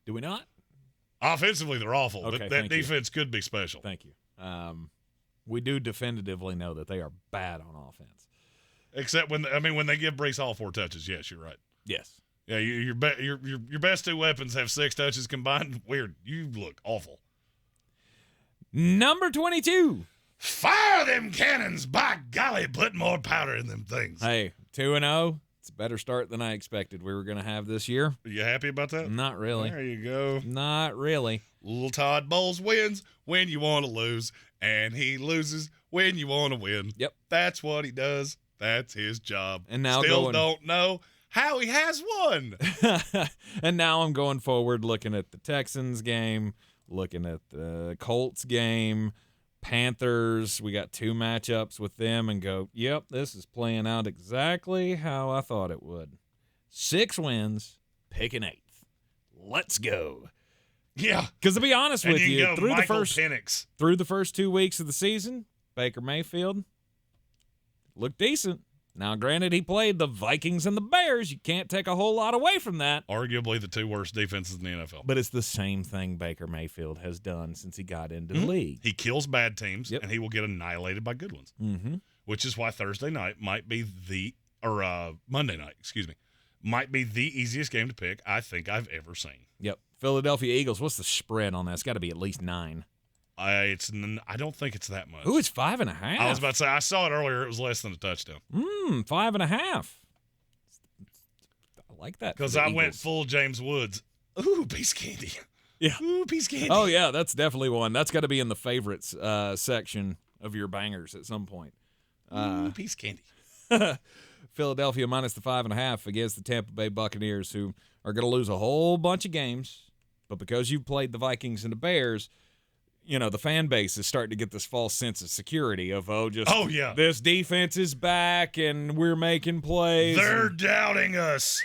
Do we not? Offensively, they're awful, okay, but that defense could be special. Thank you. We do definitively know that they are bad on offense. Except when they give Breece Hall 4 touches. Yes, you're right. Yes. Yeah, your best 2 weapons have 6 touches combined. Weird. You look awful. Number 22. Fire them cannons! By golly, put more powder in them things. Hey, 2-0. It's a better start than I expected we were going to have this year. Are you happy about that? Not really. There you go. Not really. Little Todd Bowles wins when you want to lose, and he loses when you want to win. Yep. That's what he does. That's his job. And now Still don't know how he has won. And now I'm going forward looking at the Texans game, looking at the Colts game, Panthers, we got 2 matchups with them and go, yep, this is playing out exactly how I thought it would. 6 wins, pick an 8th. Let's go. Yeah. Because to be honest with you, through the first 2 weeks of the season, Baker Mayfield looked decent. Now, granted, he played the Vikings and the Bears. You can't take a whole lot away from that. Arguably the 2 worst defenses in the NFL. But it's the same thing Baker Mayfield has done since he got into the league. He kills bad teams, and he will get annihilated by good ones. Mm-hmm. Which is why Thursday night might be Monday night, might be the easiest game to pick I think I've ever seen. Yep. Philadelphia Eagles, what's the spread on that? It's got to be at least 9. I don't think it's that much. Ooh, it's 5.5. I was about to say, I saw it earlier. It was less than a touchdown. 5.5. I like that. Because I went full James Woods. Ooh, piece candy. Yeah. Ooh, piece candy. Oh, yeah, that's definitely one. That's got to be in the favorites section of your bangers at some point. Ooh, piece candy. Philadelphia minus the 5.5 against the Tampa Bay Buccaneers, who are going to lose a whole bunch of games. But because you've played the Vikings and the Bears, the fan base is starting to get this false sense of security of, this defense is back and we're making plays. They're doubting us.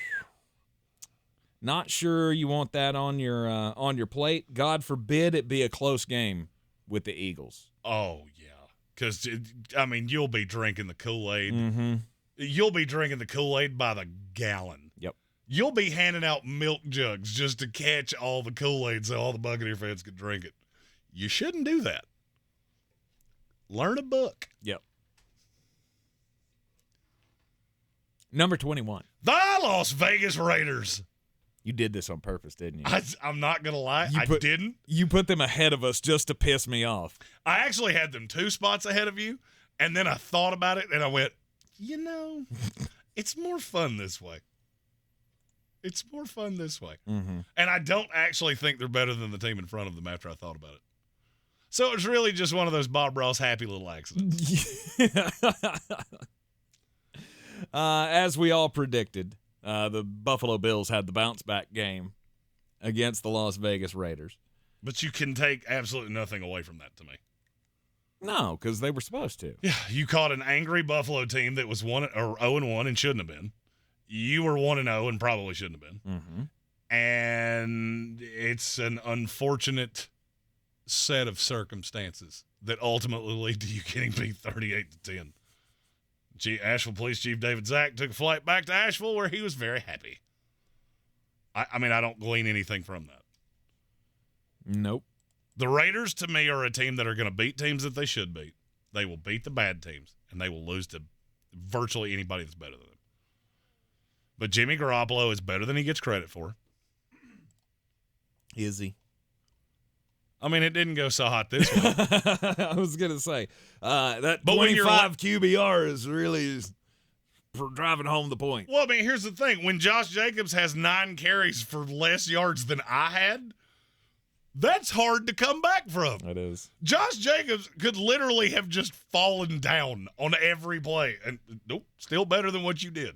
Not sure you want that on your plate. God forbid it be a close game with the Eagles. Oh, yeah. Because, you'll be drinking the Kool-Aid. Mm-hmm. You'll be drinking the Kool-Aid by the gallon. Yep. You'll be handing out milk jugs just to catch all the Kool-Aid so all the Buccaneer fans can drink it. You shouldn't do that. Learn a book. Yep. Number 21. The Las Vegas Raiders. You did this on purpose, didn't you? I'm not going to lie. I didn't. You put them ahead of us just to piss me off. I actually had them 2 spots ahead of you, and then I thought about it, and I went, it's more fun this way. It's more fun this way. Mm-hmm. And I don't actually think they're better than the team in front of them after I thought about it. So it's really just one of those Bob Ross happy little accidents. As we all predicted, the Buffalo Bills had the bounce-back game against the Las Vegas Raiders. But you can take absolutely nothing away from that to me. No, because they were supposed to. Yeah, you caught an angry Buffalo team that was 0-1 and shouldn't have been. You were 1-0 and probably shouldn't have been. Mm-hmm. And it's an unfortunate set of circumstances that ultimately lead to you getting beat 38-10. Asheville Police Chief David Zack took a flight back to Asheville where he was very happy. I don't glean anything from that. Nope. The Raiders, to me, are a team that are going to beat teams that they should beat. They will beat the bad teams, and they will lose to virtually anybody that's better than them. But Jimmy Garoppolo is better than he gets credit for. Is he? It didn't go so hot this way. I was going to say, that 25 QBR is really for driving home the point. Well, here's the thing. When Josh Jacobs has 9 carries for less yards than I had, that's hard to come back from. It is. Josh Jacobs could literally have just fallen down on every play. And nope, still better than what you did.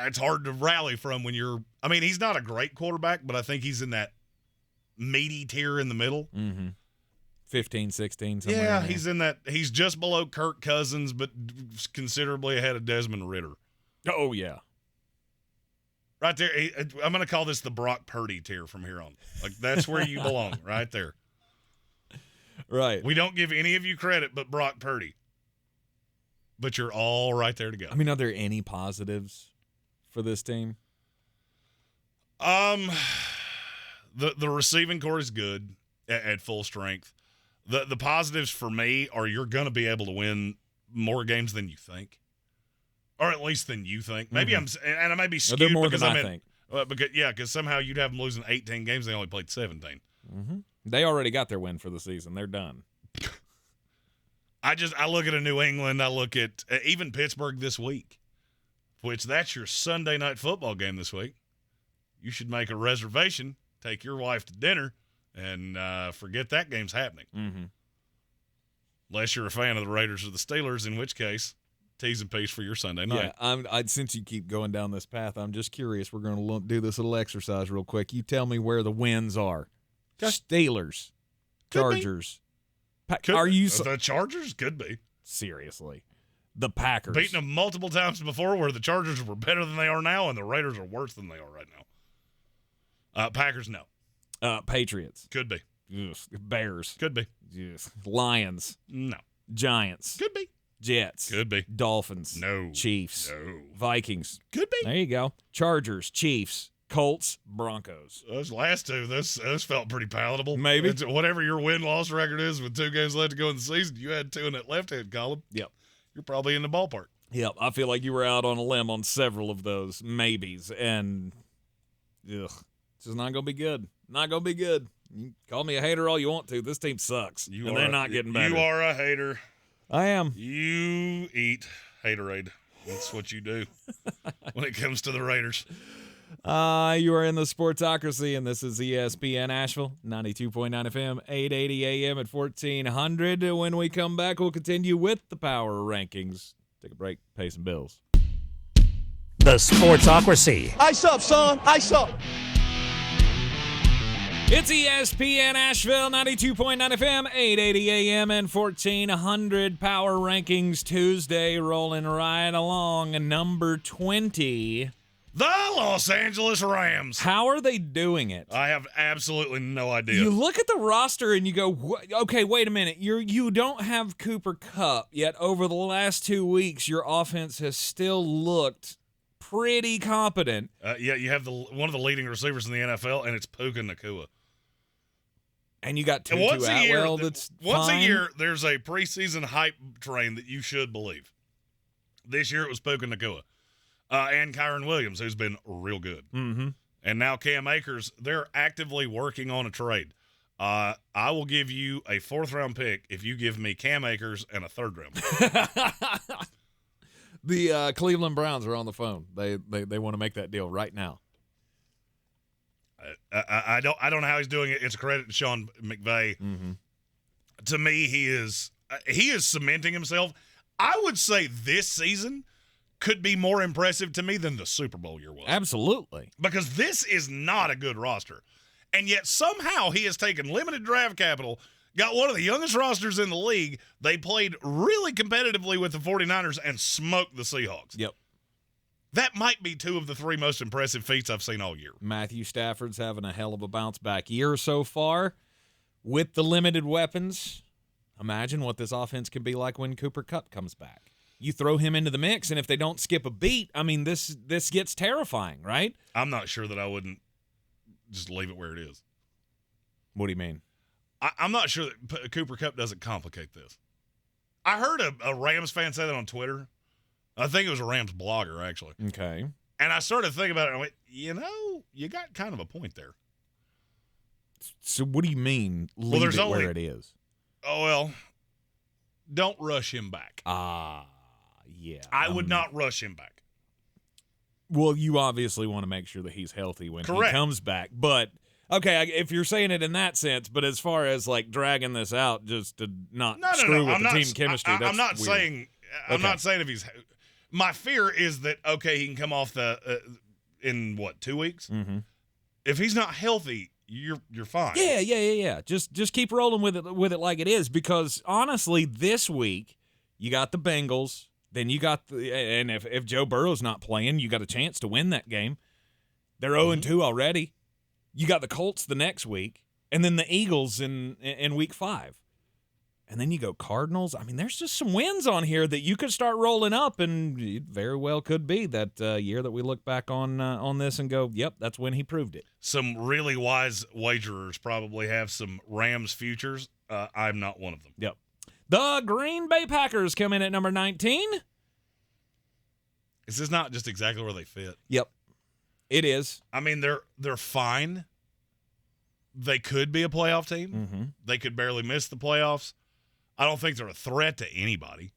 It's hard to rally from when you're – he's not a great quarterback, but I think he's in that meaty tier in the middle. Mm-hmm. 15, 16, somewhere. Yeah, he's in that – he's just below Kirk Cousins, but considerably ahead of Desmond Ridder. Oh, yeah. Right there. I'm going to call this the Brock Purdy tier from here on. That's where you belong, right there. Right. We don't give any of you credit but Brock Purdy. But you're all right there to go. Are there any positives for this team? The receiving core is good at full strength. The positives for me are you're going to be able to win more games than you think. Or at least than you think. Maybe I may be skewed because I think. Because somehow you'd have them losing 18 games. They only played 17. Mm-hmm. They already got their win for the season. They're done. I look at a New England. I look at even Pittsburgh this week, which that's your Sunday night football game this week. You should make a reservation, take your wife to dinner, and forget that game's happening. Mm-hmm. Unless you're a fan of the Raiders or the Steelers, in which case, T's and P's for your Sunday night. Yeah, since you keep going down this path, I'm just curious. We're going to do this little exercise real quick. You tell me where the wins are. Steelers, Chargers, Are you the Chargers? Could be. seriously? The Packers Beating them multiple times before where the Chargers were better than they are now and the Raiders are worse than they are right now. Packers, no. Patriots. Could be. Ugh. Bears. Could be. Ugh. Lions. No. Giants. Could be. Jets. Could be. Dolphins. No. Chiefs. No. Vikings. Could be. There you go. Chargers. Chiefs. Colts. Broncos. Those last two, those felt pretty palatable. Maybe. Whatever your win-loss record is with 2 games left to go in the season, you had 2 in that left-hand column. Yep. You're probably in the ballpark. Yep. I feel like you were out on a limb on several of those maybes, and it's just not going to be good. Not going to be good. You call me a hater all you want to. This team sucks, and they're not getting better. You are a hater. I am. You eat haterade. That's what you do when it comes to the Raiders. You are in the Sportsocracy, and this is ESPN Asheville, 92.9 FM, 880 AM at 1400. When we come back, we'll continue with the power rankings. Take a break, pay some bills. The Sportsocracy. Ice up, son. Ice up. It's ESPN Asheville, 92.9 FM, 880 AM and 1400. Power Rankings Tuesday, rolling right along. Number 20. The Los Angeles Rams. How are they doing it? I have absolutely no idea. You look at the roster and you go, okay, wait a minute. You don't have Cooper Kupp, yet over the last 2 weeks, your offense has still looked pretty competent. Yeah, you have one of the leading receivers in the NFL, and it's Puka Nacua. And you got Tutu Once Atwell that's once fine. a year, there's a preseason hype train that you should believe. This year it was Puka Nacua. And Kyron Williams, who's been real good. Mm-hmm. And now Cam Akers, they're actively working on a trade. I will give you a 4th-round pick if you give me Cam Akers and a 3rd-round pick. The Cleveland Browns are on the phone. They want to make that deal right now. I don't know how he's doing it. It's a credit to Sean McVay. Mm-hmm. To me, he is cementing himself. I would say this season could be more impressive to me than the Super Bowl year was. Absolutely. Because this is not a good roster. And yet somehow he has taken limited draft capital, got one of the youngest rosters in the league. They played really competitively with the 49ers and smoked the Seahawks. Yep. That might be 2 of the 3 most impressive feats I've seen all year. Matthew Stafford's having a hell of a bounce-back year so far. With the limited weapons, imagine what this offense can be like when Cooper Kupp comes back. You throw him into the mix, and if they don't skip a beat, I mean, this gets terrifying, right? I'm not sure that I wouldn't just leave it where it is. What do you mean? I'm not sure that Cooper Kupp doesn't complicate this. I heard a Rams fan say that on Twitter. I think it was a Rams blogger, actually. Okay. And I started thinking about it, and I went, you got kind of a point there. So what do you mean, leave there's it only- where it is? Oh, well, don't rush him back. Yeah. I would not rush him back. Well, you obviously want to make sure that he's healthy when Correct. he comes back. But, okay, if you're saying it in that sense, but as far as, like, dragging this out just to not screw with the team chemistry, that's I'm not weird. saying – I'm not saying if he's – my fear is that, okay, he can come off in, 2 weeks? Mm-hmm. If he's not healthy, you're fine. Yeah. Just keep rolling with it like it is, because, honestly, this week you got the Bengals. Then you got and if Joe Burrow's not playing, you got a chance to win that game. They're 0-2 already. You got the Colts the next week, and then the Eagles in week 5. And then you go Cardinals. I mean, there's just some wins on here that you could start rolling up, and it very well could be that year that we look back on this and go, yep, that's when he proved it. Some really wise wagerers probably have some Rams futures. I'm not one of them. Yep. The Green Bay Packers come in at number 19. Is this not just exactly where they fit? Yep, it is. I mean, they're fine. They could be a playoff team. Mm-hmm. They could barely miss the playoffs. I don't think they're a threat to anybody.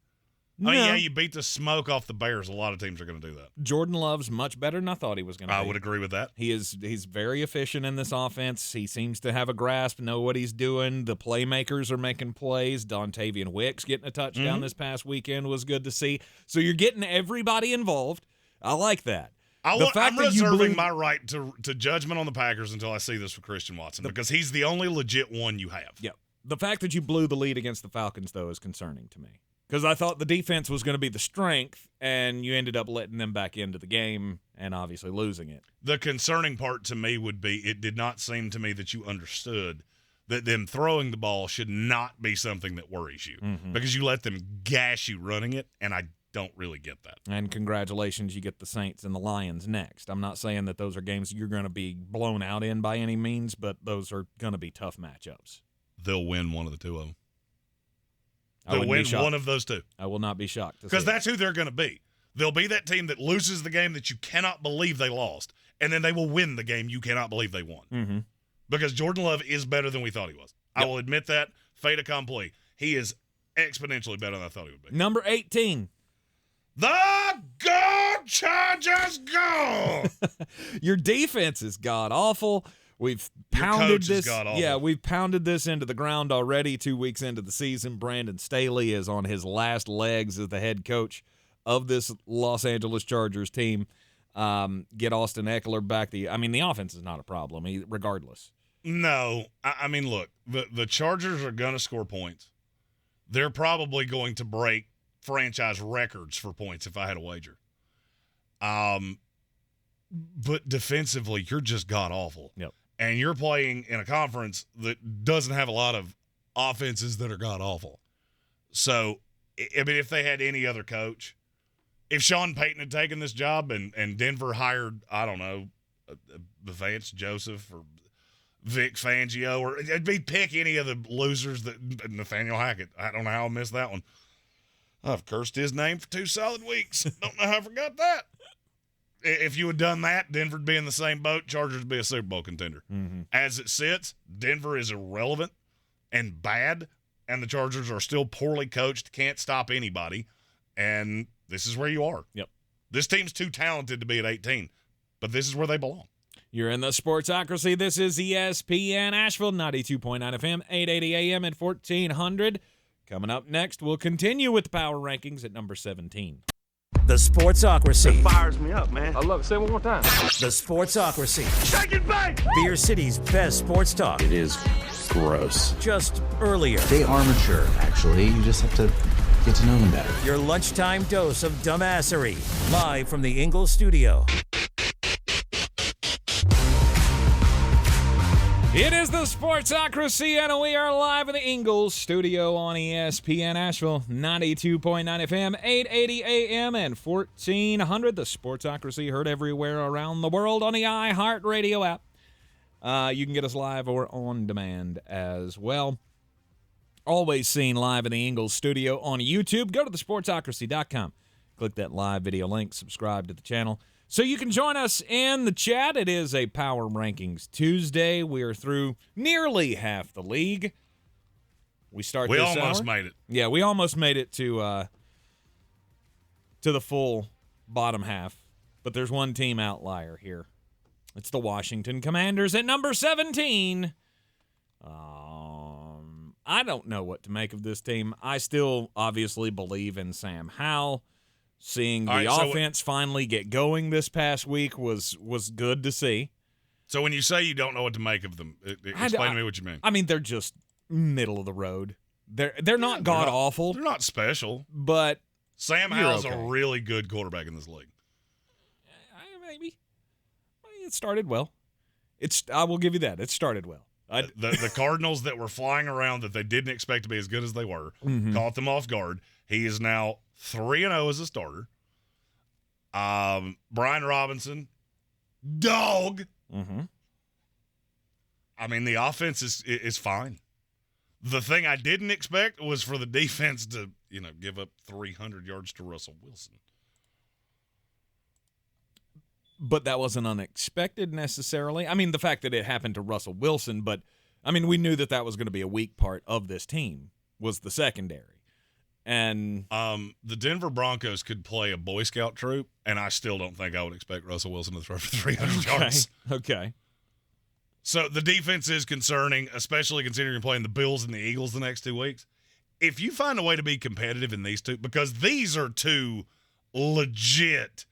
No. I mean, yeah, you beat the smoke off the Bears. A lot of teams are going to do that. Jordan Love's much better than I thought he was going to be. I would agree with that. He's very efficient in this offense. He seems to have a grasp, know what he's doing. The playmakers are making plays. Dontavian Wicks getting a touchdown this past weekend was good to see. So you're getting everybody involved. I like that. I'm reserving my right to judgment on the Packers until I see this with Christian Watson because he's the only legit one you have. Yep. The fact that you blew the lead against the Falcons, though, is concerning to me. Because I thought the defense was going to be the strength, and you ended up letting them back into the game and obviously losing it. The concerning part to me would be it did not seem to me that you understood that them throwing the ball should not be something that worries you because you let them gash you running it, and I don't really get that. And congratulations, you get the Saints and the Lions next. I'm not saying that those are games you're going to be blown out in by any means, but those are going to be tough matchups. They'll win one of the two of them. I They'll wouldn't be win one shocked. of those two. I will not be shocked. Because that's who they're going to be. They'll be that team that loses the game that you cannot believe they lost, and then they will win the game you cannot believe they won. Mm-hmm. Because Jordan Love is better than we thought he was. Yep. I will admit that. Fait accompli. He is exponentially better than I thought he would be. Number 18. The Go Chargers go! Your defense is god-awful. We've pounded this. Yeah, we've pounded this into the ground already 2 weeks into the season. Brandon Staley is on his last legs as the head coach of this Los Angeles Chargers team. Get Austin Eckler back. The offense is not a problem, regardless. No. I mean, look, the Chargers are going to score points. They're probably going to break franchise records for points if I had a wager. But defensively, you're just god-awful. Yep. And you're playing in a conference that doesn't have a lot of offenses that are god-awful. So, I mean, if they had any other coach, if Sean Payton had taken this job and Denver hired, I don't know, Vance Joseph or Vic Fangio, or it'd be pick any of the losers that Nathaniel Hackett. I don't know how I missed that one. I've cursed his name for 2 solid weeks. Don't know how I forgot that. If you had done that, Denver'd be in the same boat. Chargers would be a Super Bowl contender. Mm-hmm. As it sits, Denver is irrelevant and bad, and the Chargers are still poorly coached, can't stop anybody, and this is where you are. Yep. This team's too talented to be at 18, but this is where they belong. You're in the Sportsocracy. This is ESPN Asheville, 92.9 FM, 880 AM and 1400. Coming up next, we'll continue with the power rankings at number 17. The Sportsocracy. It fires me up, man. I love it. Say it one more time. The Sportsocracy. Shake it back! Beer City's best sports talk. It is gross. Just earlier. They are mature, actually. You just have to get to know them better. Your lunchtime dose of dumbassery. Live from the England studio. It is the Sportsocracy, and we are live in the Ingles studio on ESPN Asheville, 92.9 FM, 880 AM, and 1400. The Sportsocracy heard everywhere around the world on the iHeartRadio app. You can get us live or on demand as well. Always seen live in the Ingles studio on YouTube. Go to thesportsocracy.com. Click that live video link. Subscribe to the channel so you can join us in the chat. It is a Power Rankings Tuesday. We are through nearly half the league. We almost made it. Yeah, we almost made it to the full bottom half. But there's one team outlier here. It's the Washington Commanders at number 17. I don't know what to make of this team. I still obviously believe in Sam Howell. Seeing the offense finally get going this past week was good to see. So when you say you don't know what to make of them, explain to me what you mean. I mean, they're just middle of the road. They're not god-awful. They're not special. But Sam Howell's a really good quarterback in this league. Maybe. It started well. I will give you that. It started well. The Cardinals that were flying around that they didn't expect to be as good as they were, caught them off guard. He is now 3-0 as a starter. Brian Robinson, dog. Mm-hmm. I mean, the offense is fine. The thing I didn't expect was for the defense to, give up 300 yards to Russell Wilson. But that wasn't unexpected necessarily. I mean, the fact that it happened to Russell Wilson, but, we knew that was going to be a weak part of this team, was the secondary. And the Denver Broncos could play a Boy Scout troop, and I still don't think I would expect Russell Wilson to throw for 300 yards. Okay. So the defense is concerning, especially considering you're playing the Bills and the Eagles the next 2 weeks. If you find a way to be competitive in these two, because these are two legit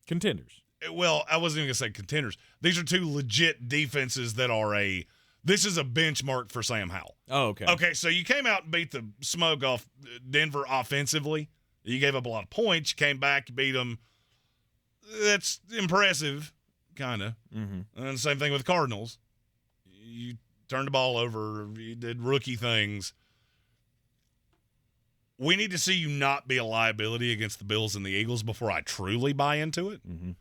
contenders. Well, I wasn't even going to say contenders. These are two legit defenses that are a This is a benchmark for Sam Howell. Oh, okay. Okay, so you came out and beat the smoke off Denver offensively. You gave up a lot of points. You came back, you beat them. That's impressive, kind of. Mm-hmm. And the same thing with the Cardinals. You turned the ball over. You did rookie things. We need to see you not be a liability against the Bills and the Eagles before I truly buy into it. Mm-hmm.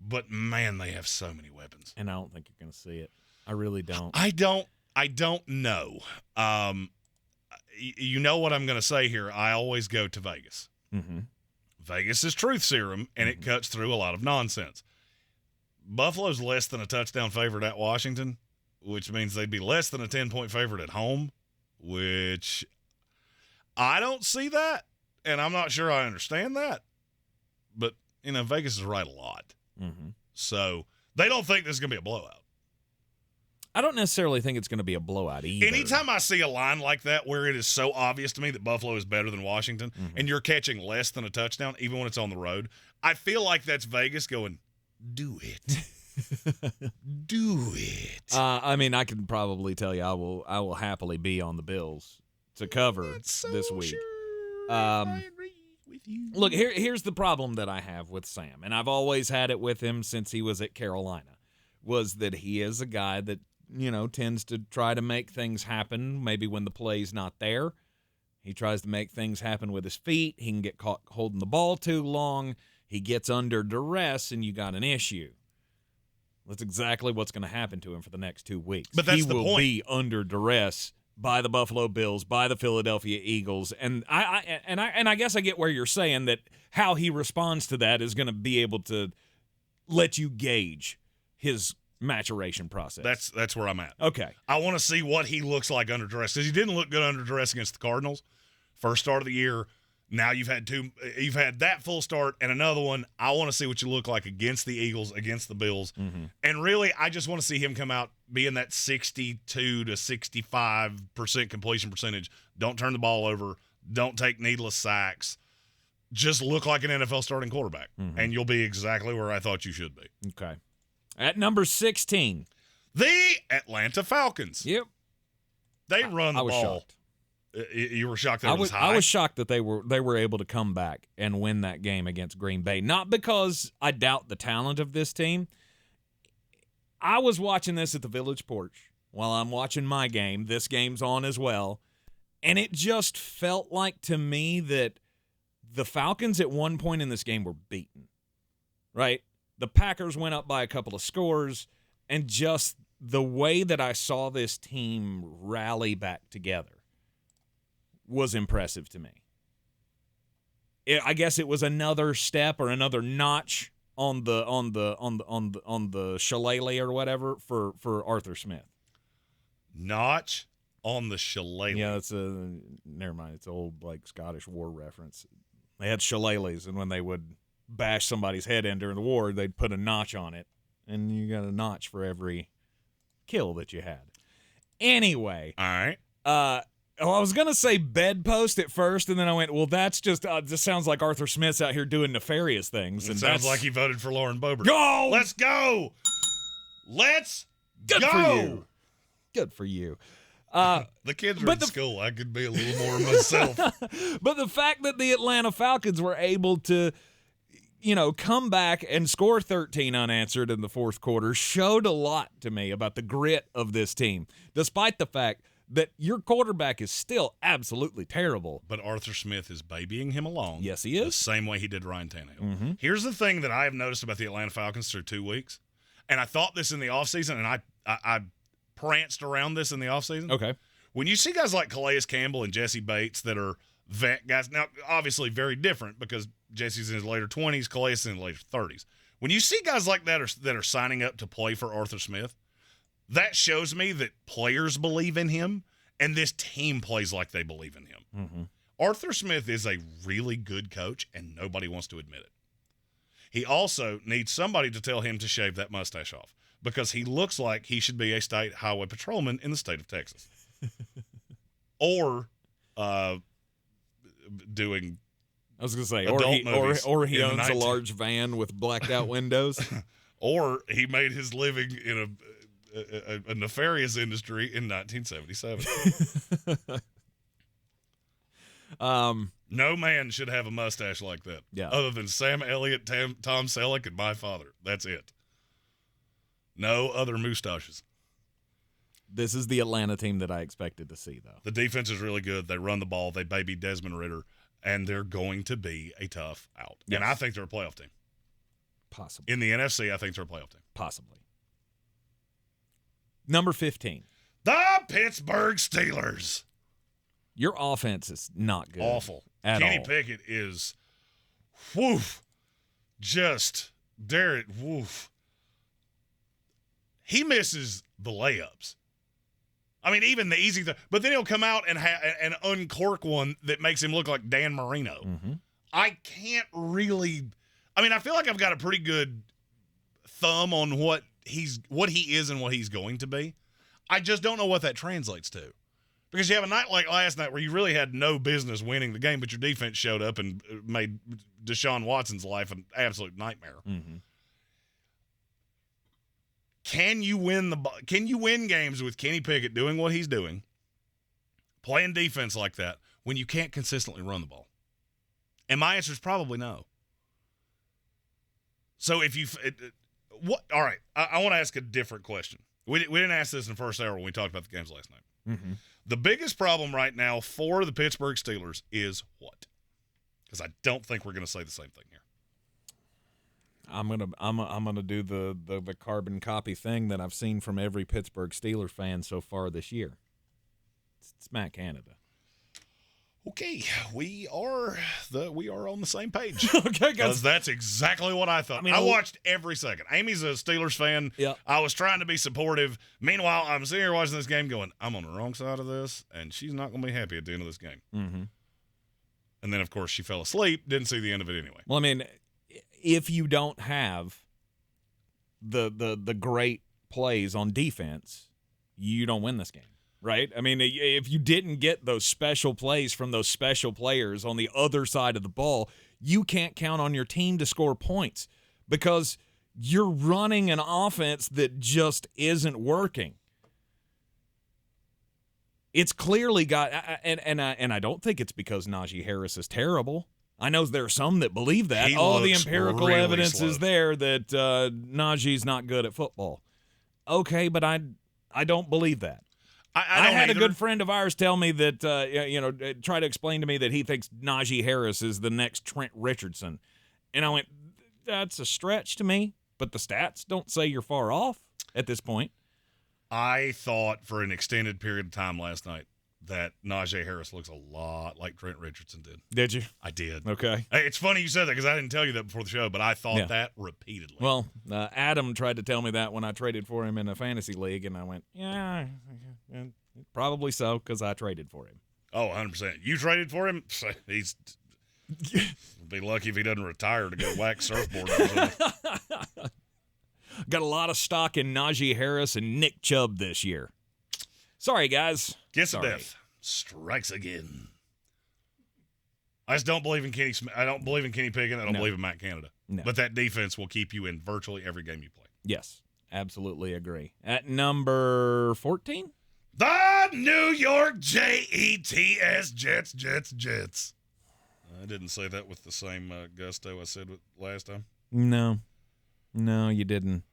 But, man, they have so many weapons. And I don't think you're going to see it. I really don't. I don't know. You know what I'm going to say here. I always go to Vegas. Mm-hmm. Vegas is truth serum, and it cuts through a lot of nonsense. Buffalo's less than a touchdown favorite at Washington, which means they'd be less than a 10-point favorite at home, which I don't see that, and I'm not sure I understand that. But, Vegas is right a lot. Mm-hmm. So they don't think this is going to be a blowout. I don't necessarily think it's going to be a blowout either. Anytime I see a line like that where it is so obvious to me that Buffalo is better than Washington and you're catching less than a touchdown, even when it's on the road, I feel like that's Vegas going, do it. Do it. I can probably tell you I will happily be on the Bills to cover this week. Sure with you. Look, here's the problem that I have with Sam, and I've always had it with him since he was at Carolina, was that he is a guy that tends to try to make things happen maybe when the play's not there. He tries to make things happen with his feet. He can get caught holding the ball too long. He gets under duress, and you got an issue. That's exactly what's going to happen to him for the next 2 weeks. But that's he the will point. be under duress by the Buffalo Bills, by the Philadelphia Eagles, and I guess I get where you're saying that how he responds to that is going to be able to let you gauge his maturation process. That's where I'm at. Okay. I want to see what he looks like under duress, because he didn't look good under duress against the Cardinals. First start of the year. Now you've had that full start and another one. I want to see what you look like against the Eagles, against the Bills. Mm-hmm. And really, I just want to see him come out being that 62 to 65% completion percentage. Don't turn the ball over. Don't take needless sacks. Just look like an NFL starting quarterback, and you'll be exactly where I thought you should be. Okay. At number 16. The Atlanta Falcons. Yep. They run the I was ball. shocked. You were shocked that it was high? I was shocked that they were able to come back and win that game against Green Bay. Not because I doubt the talent of this team. I was watching this at the Village Porch while I'm watching my game. This game's on as well. And it just felt like to me that the Falcons at one point in this game were beaten. Right? The Packers went up by a couple of scores, and just the way that I saw this team rally back together was impressive to me. I guess it was another step or another notch on the shillelagh or whatever for Arthur Smith. Notch on the shillelagh. Yeah, never mind. It's an old Scottish war reference. They had shillelaghs, and when they would bash somebody's head in during the war, they'd put a notch on it, and you got a notch for every kill that you had. Anyway, all right. I was going to say bedpost at first, and then I went, well, that's just sounds like Arthur Smith's out here doing nefarious things. It sounds like he voted for Lauren Boebert. Go! Let's go! Let's Good go! for you. Good for you. The kids are in school. I could be a little more myself. But the fact that the Atlanta Falcons were able to, come back and score 13 unanswered in the fourth quarter showed a lot to me about the grit of this team, despite the fact that your quarterback is still absolutely terrible. But Arthur Smith is babying him along. Yes, he is. The same way he did Ryan Tannehill. Mm-hmm. Here's the thing that I have noticed about the Atlanta Falcons through 2 weeks, and I thought this in the offseason, and I pranced around this in the offseason. Okay. When you see guys like Calais Campbell and Jesse Bates that are vet guys, now obviously very different because Jesse's in his later 20s, Calais is in his later 30s. When you see guys like that that are signing up to play for Arthur Smith, that shows me that players believe in him, and this team plays like they believe in him. Mm-hmm. Arthur Smith is a really good coach, and nobody wants to admit it. He also needs somebody to tell him to shave that mustache off, because he looks like he should be a state highway patrolman in the state of Texas. Or doing I was going to say, or he owns a large van with blacked out windows. Or he made his living in a nefarious industry in 1977. No man should have a mustache like that. Yeah. Other than Sam Elliott, Tom Selleck, and my father. That's it. No other mustaches. This is the Atlanta team that I expected to see, though. The defense is really good. They run the ball. They baby Desmond Ridder, and they're going to be a tough out. Yes. And I think they're a playoff team. Possibly. In the NFC, I think they're a playoff team. Possibly. Number 15. The Pittsburgh Steelers. Your offense is not good. Awful. At Kenny all. Pickett is, woof, just, Derek, woof. He misses the layups. I mean, even the easy thing. But then he'll come out and uncork one that makes him look like Dan Marino. Mm-hmm. I can't really – I mean, I feel like I've got a pretty good thumb on what he is and what he's going to be. I just don't know what that translates to. Because you have a night like last night where you really had no business winning the game, but your defense showed up and made Deshaun Watson's life an absolute nightmare. Mm-hmm. Can you win games with Kenny Pickett doing what he's doing, playing defense like that, when you can't consistently run the ball? And my answer is probably no. So if you all right, I want to ask a different question. We didn't ask this in the first hour when we talked about the games last night. Mm-hmm. The biggest problem right now for the Pittsburgh Steelers is what? Because I don't think we're going to say the same thing here. I'm gonna do the carbon copy thing that I've seen from every Pittsburgh Steelers fan so far this year. It's Matt Canada. Okay, we are on the same page. Okay, guys. Because that's exactly what I thought. I watched every second. Amy's a Steelers fan. Yeah. I was trying to be supportive. Meanwhile, I'm sitting here watching this game going, I'm on the wrong side of this, and she's not going to be happy at the end of this game. Mm-hmm. And then, of course, she fell asleep. Didn't see the end of it anyway. Well, I mean, if you don't have the great plays on defense, you don't win this game. Right? I mean, if you didn't get those special plays from those special players on the other side of the ball, you can't count on your team to score points because you're running an offense that just isn't working. It's clearly got and I don't think it's because Najee Harris is terrible. I know there are some that believe that. All the empirical really evidence slow. is there that Najee's not good at football. Okay, but I don't believe that. I had a good friend of ours tell me that, try to explain to me that he thinks Najee Harris is the next Trent Richardson. And I went, that's a stretch to me, but the stats don't say you're far off at this point. I thought for an extended period of time last night that Najee Harris looks a lot like Trent Richardson did. Did you? I did. Okay. Hey, it's funny you said that because I didn't tell you that before the show, but I thought that repeatedly. Well, Adam tried to tell me that when I traded for him in a fantasy league, and I went, yeah, probably so because I traded for him. Oh, 100%. You traded for him? He's be lucky if he doesn't retire to go wax surfboard or something. Got a lot of stock in Najee Harris and Nick Chubb this year. Sorry, guys. Gets to death. Strikes again. I just don't believe in Kenny Smith. I don't believe in Kenny Pickett. I don't believe in Matt Canada. No. But that defense will keep you in virtually every game you play. Yes, absolutely agree. At number 14? The New York Jets, Jets. I didn't say that with the same gusto I said last time. No, you didn't.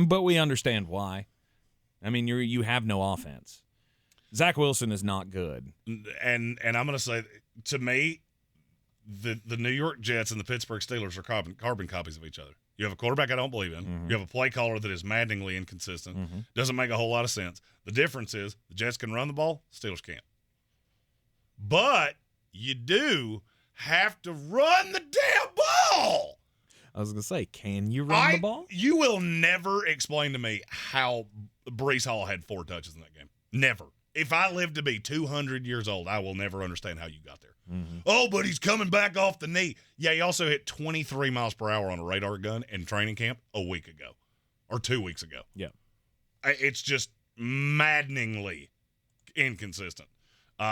But we understand why. I mean, you have no offense. Zach Wilson is not good. And I'm going to say, to me, the New York Jets and the Pittsburgh Steelers are carbon copies of each other. You have a quarterback I don't believe in. Mm-hmm. You have a play caller that is maddeningly inconsistent. Mm-hmm. Doesn't make a whole lot of sense. The difference is the Jets can run the ball, Steelers can't. But you do have to run the damn ball. I was going to say, can you run the ball? You will never explain to me how Breece Hall had 4 touches in that game. Never. If I live to be 200 years old, I will never understand how you got there. Mm-hmm. Oh, but he's coming back off the knee. Yeah, he also hit 23 miles per hour on a radar gun in training camp a week ago or 2 weeks ago. Yeah. It's just maddeningly inconsistent.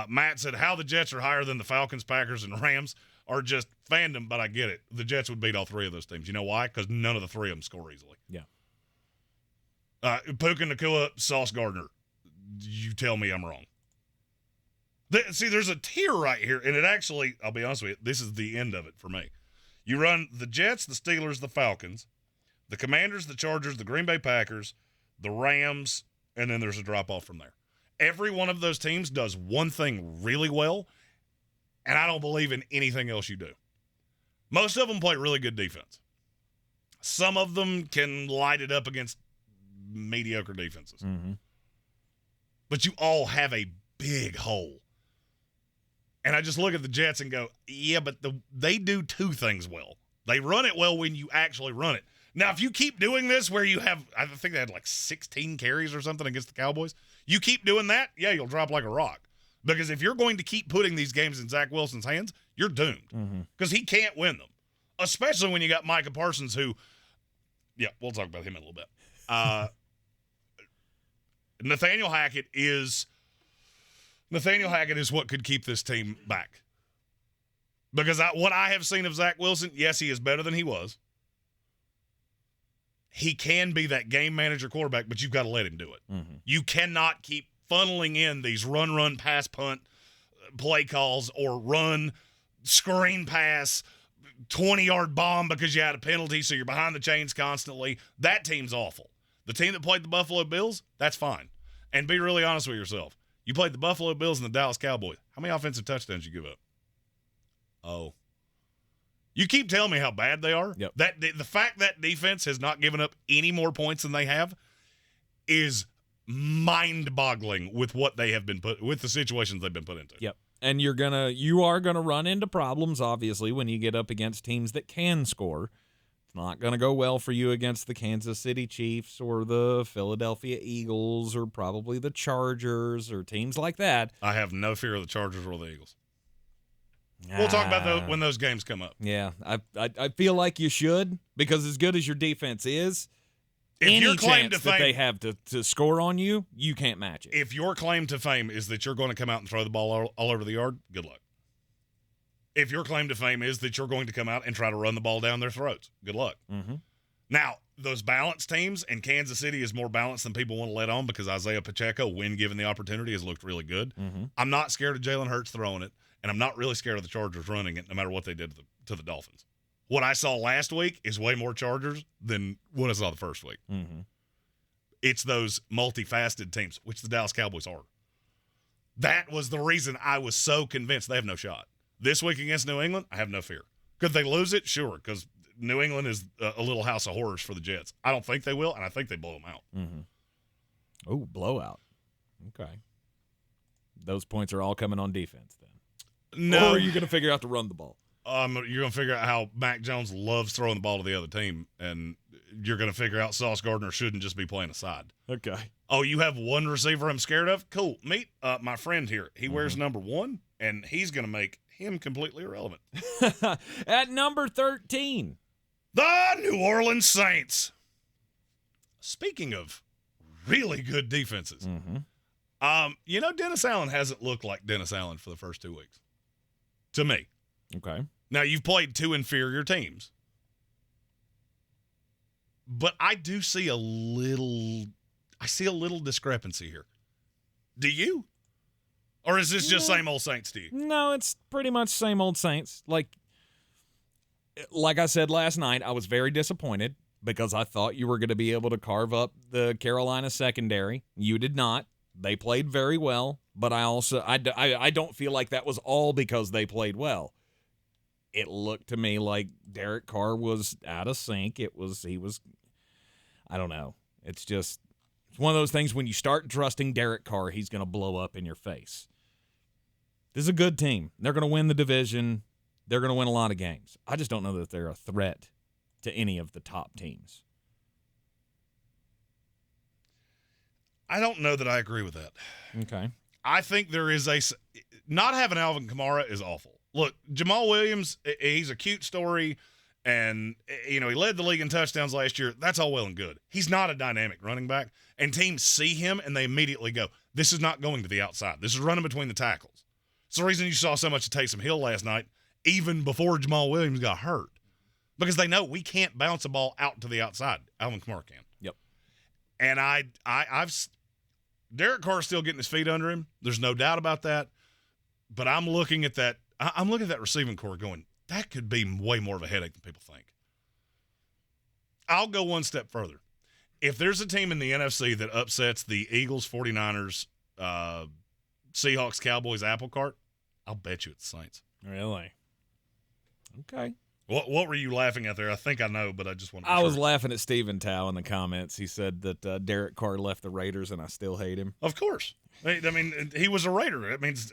Matt said how the Jets are higher than the Falcons, Packers, and Rams are just fandom, but I get it. The Jets would beat all 3 of those teams. You know why? Because none of the 3 of them score easily. Yeah. Puka Nacua, Sauce Gardner. You tell me I'm wrong. See, there's a tier right here, and it actually, I'll be honest with you, this is the end of it for me. You run the Jets, the Steelers, the Falcons, the Commanders, the Chargers, the Green Bay Packers, the Rams, and then there's a drop-off from there. Every one of those teams does one thing really well, and I don't believe in anything else you do. Most of them play really good defense. Some of them can light it up against mediocre defenses. Mm-hmm. But you all have a big hole. And I just look at the Jets and go, yeah, but they do two things well. They run it well when you actually run it. Now, if you keep doing this where you have, I think they had like 16 carries or something against the Cowboys, you keep doing that, yeah, you'll drop like a rock. Because if you're going to keep putting these games in Zach Wilson's hands, you're doomed. Because he can't win them. Especially when you got Micah Parsons who, yeah, we'll talk about him in a little bit. Nathaniel Hackett is what could keep this team back. Because what I have seen of Zach Wilson, yes, he is better than he was. He can be that game manager quarterback, but you've got to let him do it. You cannot keep funneling in these run, pass, punt play calls or run, screen pass, 20-yard bomb because you had a penalty, so you're behind the chains constantly. That team's awful. The team that played the Buffalo Bills, that's fine. And be really honest with yourself. You played the Buffalo Bills and the Dallas Cowboys. How many offensive touchdowns you give up? Oh. You keep telling me how bad they are. Yep. The fact that defense has not given up any more points than they have is mind-boggling with what they have been with the situations they've been put into. Yep. And you are gonna run into problems, obviously, when you get up against teams that can score. It's not gonna go well for you against the Kansas City Chiefs or the Philadelphia Eagles or probably the Chargers or teams like that. I have no fear of the Chargers or the Eagles. We'll talk about when those games come up. Yeah, I feel like you should, because as good as your defense is, if any your claim chance to fame, that they have to score on you, you can't match it. If your claim to fame is that you're going to come out and throw the ball all over the yard, good luck. If your claim to fame is that you're going to come out and try to run the ball down their throats, good luck. Now, those balanced teams, and Kansas City is more balanced than people want to let on because Isaiah Pacheco, when given the opportunity, has looked really good. I'm not scared of Jalen Hurts throwing it, and I'm not really scared of the Chargers running it no matter what they did to the Dolphins. What I saw last week is way more Chargers than what I saw the first week. It's those multifaceted teams, which the Dallas Cowboys are. That was the reason I was so convinced they have no shot. This week against New England, I have no fear. Could they lose it? Sure, because New England is a little house of horrors for the Jets. I don't think they will, and I think they blow them out. Oh, blowout. Okay. Those points are all coming on defense then. No. Or are you going to figure out to run the ball? You're going to figure out how Mac Jones loves throwing the ball to the other team, and you're going to figure out Sauce Gardner shouldn't just be playing a side. Okay. Oh, you have one receiver I'm scared of? Cool. Meet my friend here. He wears number 1, and he's going to make him completely irrelevant. At number 13. The New Orleans Saints. Speaking of really good defenses, Dennis Allen hasn't looked like Dennis Allen for the first 2 weeks. To me. Okay. Now, you've played 2 inferior teams. But I do see a little discrepancy here. Do you? Or is this just same old Saints to you? No, it's pretty much same old Saints. Like I said last night, I was very disappointed because I thought you were going to be able to carve up the Carolina secondary. You did not. They played very well, but I don't feel like that was all because they played well. It looked to me like Derek Carr was out of sync. I don't know. It's one of those things when you start trusting Derek Carr, he's going to blow up in your face. This is a good team. They're going to win the division. They're going to win a lot of games. I just don't know that they're a threat to any of the top teams. I don't know that I agree with that. Okay. I think there is not having Alvin Kamara is awful. Look, Jamal Williams, he's a cute story, and he led the league in touchdowns last year. That's all well and good. He's not a dynamic running back, and teams see him and they immediately go, this is not going to the outside. This is running between the tackles. It's the reason you saw so much of Taysom Hill last night, even before Jamal Williams got hurt, because they know we can't bounce a ball out to the outside. Alvin Kamara can. Yep. And Derek Carr's still getting his feet under him. There's no doubt about that. But I'm looking at that. I'm looking at that receiving core going, that could be way more of a headache than people think. I'll go one step further. If there's a team in the NFC that upsets the Eagles, 49ers, Seahawks, Cowboys, apple cart, I'll bet you it's the Saints. Really? Okay. What were you laughing at there? I think I know, but I just want to. I was laughing at Steven Tao in the comments. He said that Derek Carr left the Raiders, and I still hate him. Of course. I mean, he was a Raider. It means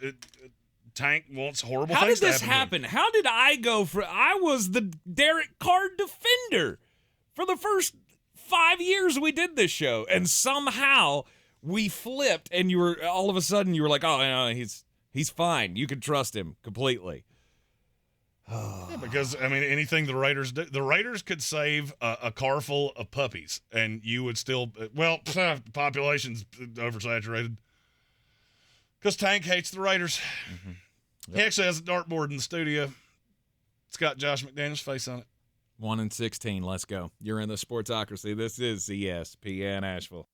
Tank wants horrible How things did this to happen. happen? How did I go for? I was the Derek Carr defender for the first 5 years we did this show, and somehow we flipped, and you were all of a sudden you were like, oh, no, he's fine. You can trust him completely. Yeah, because, I mean, anything the Raiders do, the Raiders could save a car full of puppies, and you would still, well, population's oversaturated. Because Tank hates the Raiders. Mm-hmm. Yep. He actually has a dartboard in the studio. It's got Josh McDaniels' face on it. 1-16. Let's go. You're in the Sportsocracy. This is ESPN Asheville.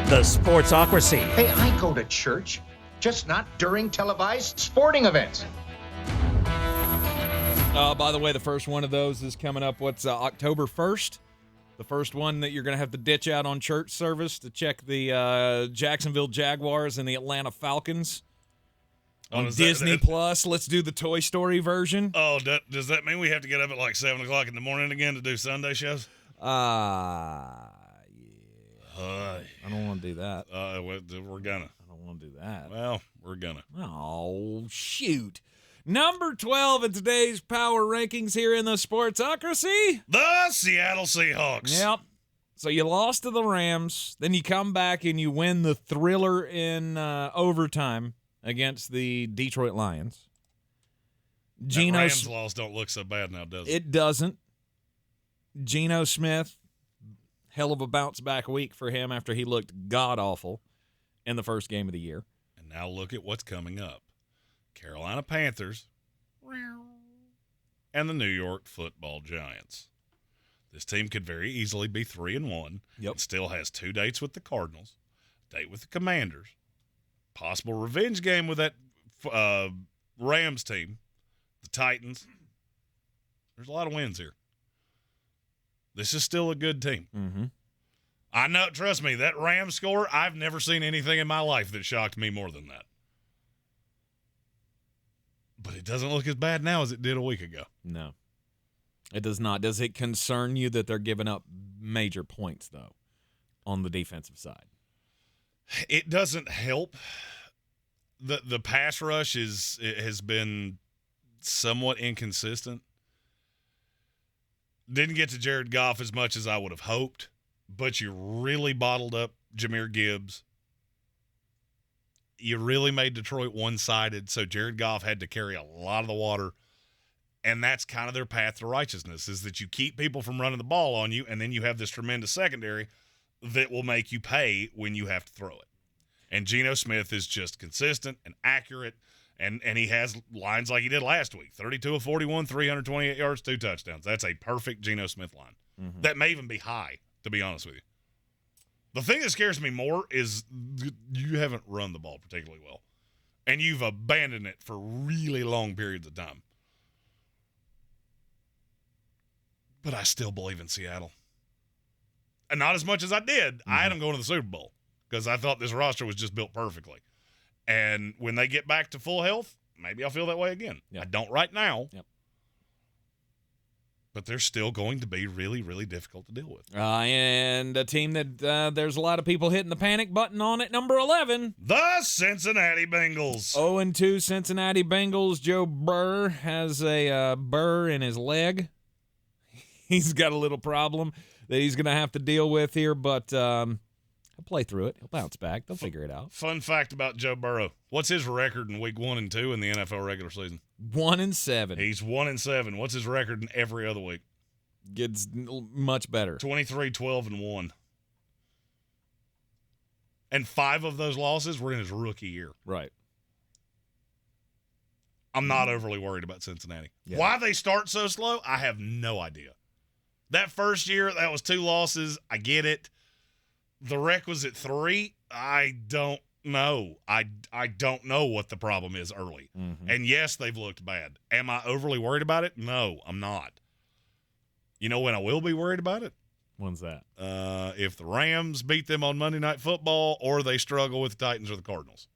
The Sportsocracy. Hey, I go to church, just not during televised sporting events. By the way, the first one of those is coming up, October 1st? The first one that you're going to have to ditch out on church service to check the Jacksonville Jaguars and the Atlanta Falcons on Disney Plus. Let's do the Toy Story version. Oh, does that mean we have to get up at like 7 o'clock in the morning again to do Sunday shows? I don't want to do that. We're gonna. I don't want to do that. Well, we're gonna. Oh, shoot. Number 12 in today's power rankings here in the Sportsocracy. The Seattle Seahawks. Yep. So you lost to the Rams, then you come back and you win the thriller in overtime against the Detroit Lions. That Rams loss don't look so bad now, does it? It doesn't. Geno Smith, hell of a bounce back week for him after he looked god-awful in the first game of the year. And now look at what's coming up. Carolina Panthers and the New York Football Giants. This team could very easily be 3-1. Yep. It still has 2 dates with the Cardinals, date with the Commanders, possible revenge game with that Rams team, the Titans. There's a lot of wins here. This is still a good team. Mm-hmm. I know, trust me, that Rams score, I've never seen anything in my life that shocked me more than that. But it doesn't look as bad now as it did a week ago. No, it does not. Does it concern you that they're giving up major points, though, on the defensive side? It doesn't help. The pass rush has been somewhat inconsistent. Didn't get to Jared Goff as much as I would have hoped, but you really bottled up Jahmyr Gibbs. You really made Detroit one-sided, so Jared Goff had to carry a lot of the water. And that's kind of their path to righteousness, is that you keep people from running the ball on you, and then you have this tremendous secondary that will make you pay when you have to throw it. And Geno Smith is just consistent and accurate, and he has lines like he did last week. 32 of 41, 328 yards, 2 touchdowns. That's a perfect Geno Smith line. Mm-hmm. That may even be high, to be honest with you. The thing that scares me more is you haven't run the ball particularly well, and you've abandoned it for really long periods of time. But I still believe in Seattle. And not as much as I did. Mm-hmm. I had them going to the Super Bowl because I thought this roster was just built perfectly. And when they get back to full health, maybe I'll feel that way again. Yep. I don't right now. Yep. But they're still going to be really, really difficult to deal with. And a team that there's a lot of people hitting the panic button on at number 11. The Cincinnati Bengals. 0-2 Cincinnati Bengals. Joe Burr has a burr in his leg. He's got a little problem that he's going to have to deal with here, but he'll play through it. He'll bounce back. They'll figure it out. Fun fact about Joe Burrow. What's his record in week 1 and 2 in the NFL regular season? 1-7. He's 1-7. What's his record in every other week? Gets much better. 23, 12, and 1. And 5 of those losses were in his rookie year. Right. I'm not overly worried about Cincinnati. Yeah. Why they start so slow, I have no idea. That first year, that was 2 losses. I get it. The requisite 3, I don't know. I don't know what the problem is early. Mm-hmm. And yes, they've looked bad. Am I overly worried about it? No, I'm not. You know when I will be worried about it? When's that? If the Rams beat them on Monday Night Football or they struggle with the Titans or the Cardinals.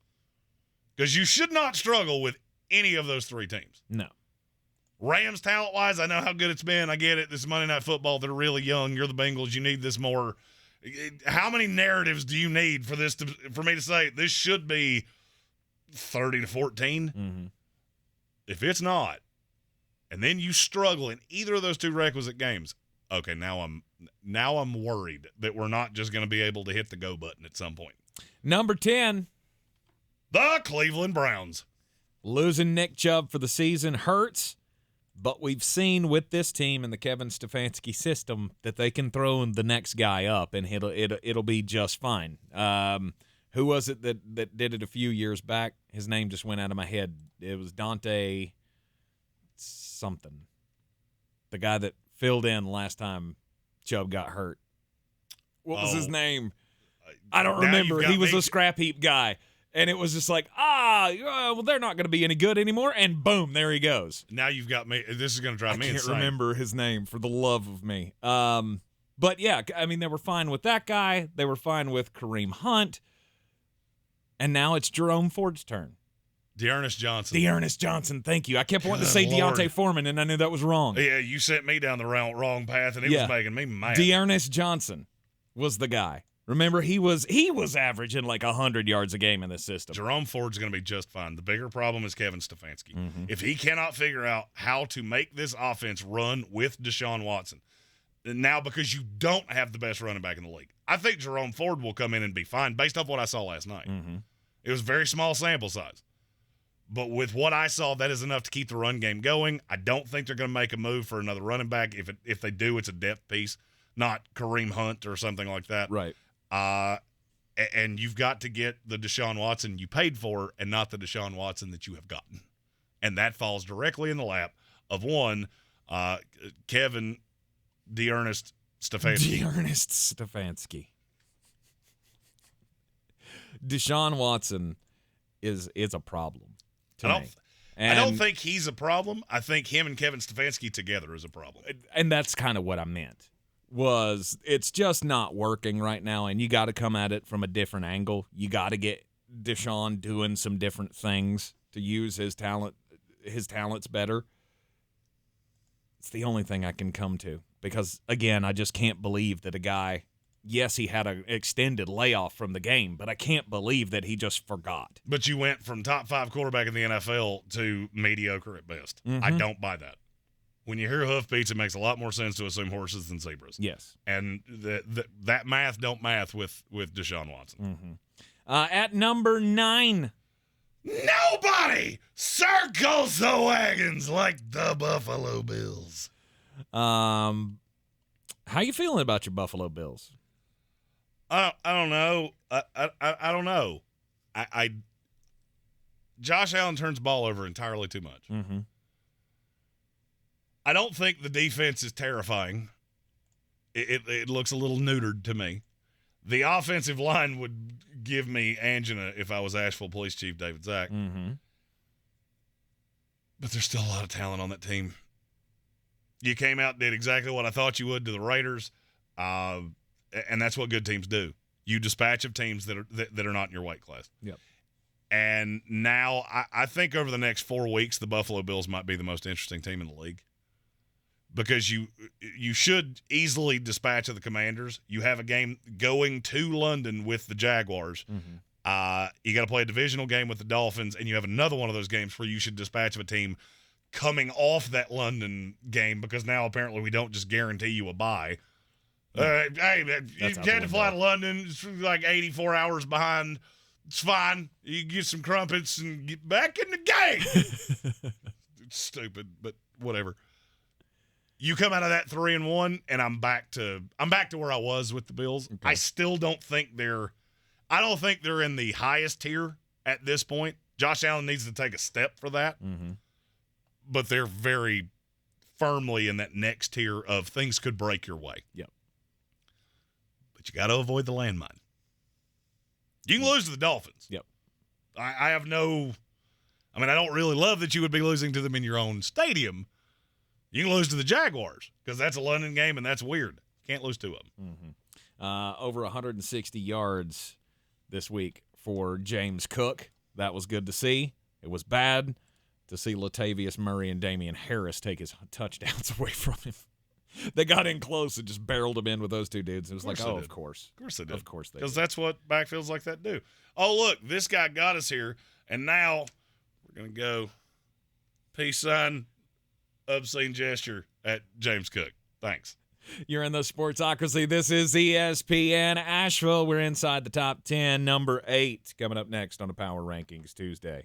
Because you should not struggle with any of those 3 teams. No. Rams, talent-wise, I know how good it's been. I get it. This is Monday Night Football. They're really young. You're the Bengals. You need this more. How many narratives do you need for this for me to say this should be 30-14? Mm-hmm. If it's not, and then you struggle in either of those 2 requisite games, okay, now I'm worried that we're not just going to be able to hit the go button at some point. Number 10. The Cleveland Browns. Losing Nick Chubb for the season hurts, but we've seen with this team and the Kevin Stefanski system that they can throw the next guy up and it'll be just fine. Who was it that did it a few years back? His name just went out of my head. It was Dante something. The guy that filled in last time Chubb got hurt. What was his name? I don't remember. He was a scrap heap guy. And it was just like, well, they're not going to be any good anymore. And boom, there he goes. Now you've got me. This is going to drive me insane. I can't remember his name for the love of me. But, yeah, I mean, they were fine with that guy. They were fine with Kareem Hunt. And now it's Jerome Ford's turn. Dearness Johnson. Dearness Johnson, thank you. I kept wanting to say Lord. Deontay Foreman, and I knew that was wrong. Yeah, you sent me down the wrong path, and it was making me mad. Dearness Johnson was the guy. Remember, he was averaging like 100 yards a game in this system. Jerome Ford's going to be just fine. The bigger problem is Kevin Stefanski. Mm-hmm. If he cannot figure out how to make this offense run with Deshaun Watson, now because you don't have the best running back in the league, I think Jerome Ford will come in and be fine based off what I saw last night. Mm-hmm. It was a very small sample size. But with what I saw, that is enough to keep the run game going. I don't think they're going to make a move for another running back. If they do, it's a depth piece, not Kareem Hunt or something like that. Right. And you've got to get the Deshaun Watson you paid for and not the Deshaun Watson that you have gotten. And that falls directly in the lap of one, Kevin Dearnest Stefanski. Dearnest Stefanski. Deshaun Watson is a problem to me. I don't think he's a problem. I think him and Kevin Stefanski together is a problem. And that's kind of what I meant. Was it's just not working right now, and you got to come at it from a different angle. You got to get Deshaun doing some different things to use his talents better. It's the only thing I can come to because, again, I just can't believe that a guy, yes, he had an extended layoff from the game, but I can't believe that he just forgot. But you went from top 5 quarterback in the NFL to mediocre at best. Mm-hmm. I don't buy that. When you hear hoofbeats, it makes a lot more sense to assume horses than zebras. Yes. And that math don't math with Deshaun Watson. Mm-hmm. At number 9. Nobody circles the wagons like the Buffalo Bills. How you feeling about your Buffalo Bills? I don't know. I don't know. Josh Allen turns the ball over entirely too much. Mm-hmm. I don't think the defense is terrifying. It looks a little neutered to me. The offensive line would give me angina if I was Asheville Police Chief David Zack. Mm-hmm. But there's still a lot of talent on that team. You came out and did exactly what I thought you would to the Raiders, and that's what good teams do. You dispatch of teams that are not in your weight class. Yep. And now I think over the next 4 weeks, the Buffalo Bills might be the most interesting team in the league. Because you should easily dispatch of the Commanders. You have a game going to London with the Jaguars. Mm-hmm. You got to play a divisional game with the Dolphins, and you have another one of those games where you should dispatch of a team coming off that London game because now apparently we don't just guarantee you a bye. Hey, you had to fly to London. It's like 84 hours behind. It's fine. You get some crumpets and get back in the game. It's stupid, but whatever. You come out of that 3-1, and I'm back to where I was with the Bills. Okay. I still don't think they're in the highest tier at this point. Josh Allen needs to take a step for that. Mm-hmm. but they're very firmly in that next tier of things could break your way. Yep. But you got to avoid the landmine. You can lose to the Dolphins. Yep. I have no – I mean, I don't really love that you would be losing to them in your own stadium. You can lose to the Jaguars because that's a London game and that's weird. Can't lose to them. Mm-hmm. Over 160 yards this week for James Cook. That was good to see. It was bad to see Latavius Murray and Damian Harris take his touchdowns away from him. They got in close and just barreled him in with those two dudes. It was like, oh, of course. Of course they did. Of course they did. Because that's what backfields like that do. Oh, look, this guy got us here, and now we're going to go peace sign, obscene gesture at James Cook. Thanks. You're in the Sportsocracy. This is ESPN Asheville. We're inside the top 10, number 8, coming up next on the Power Rankings Tuesday.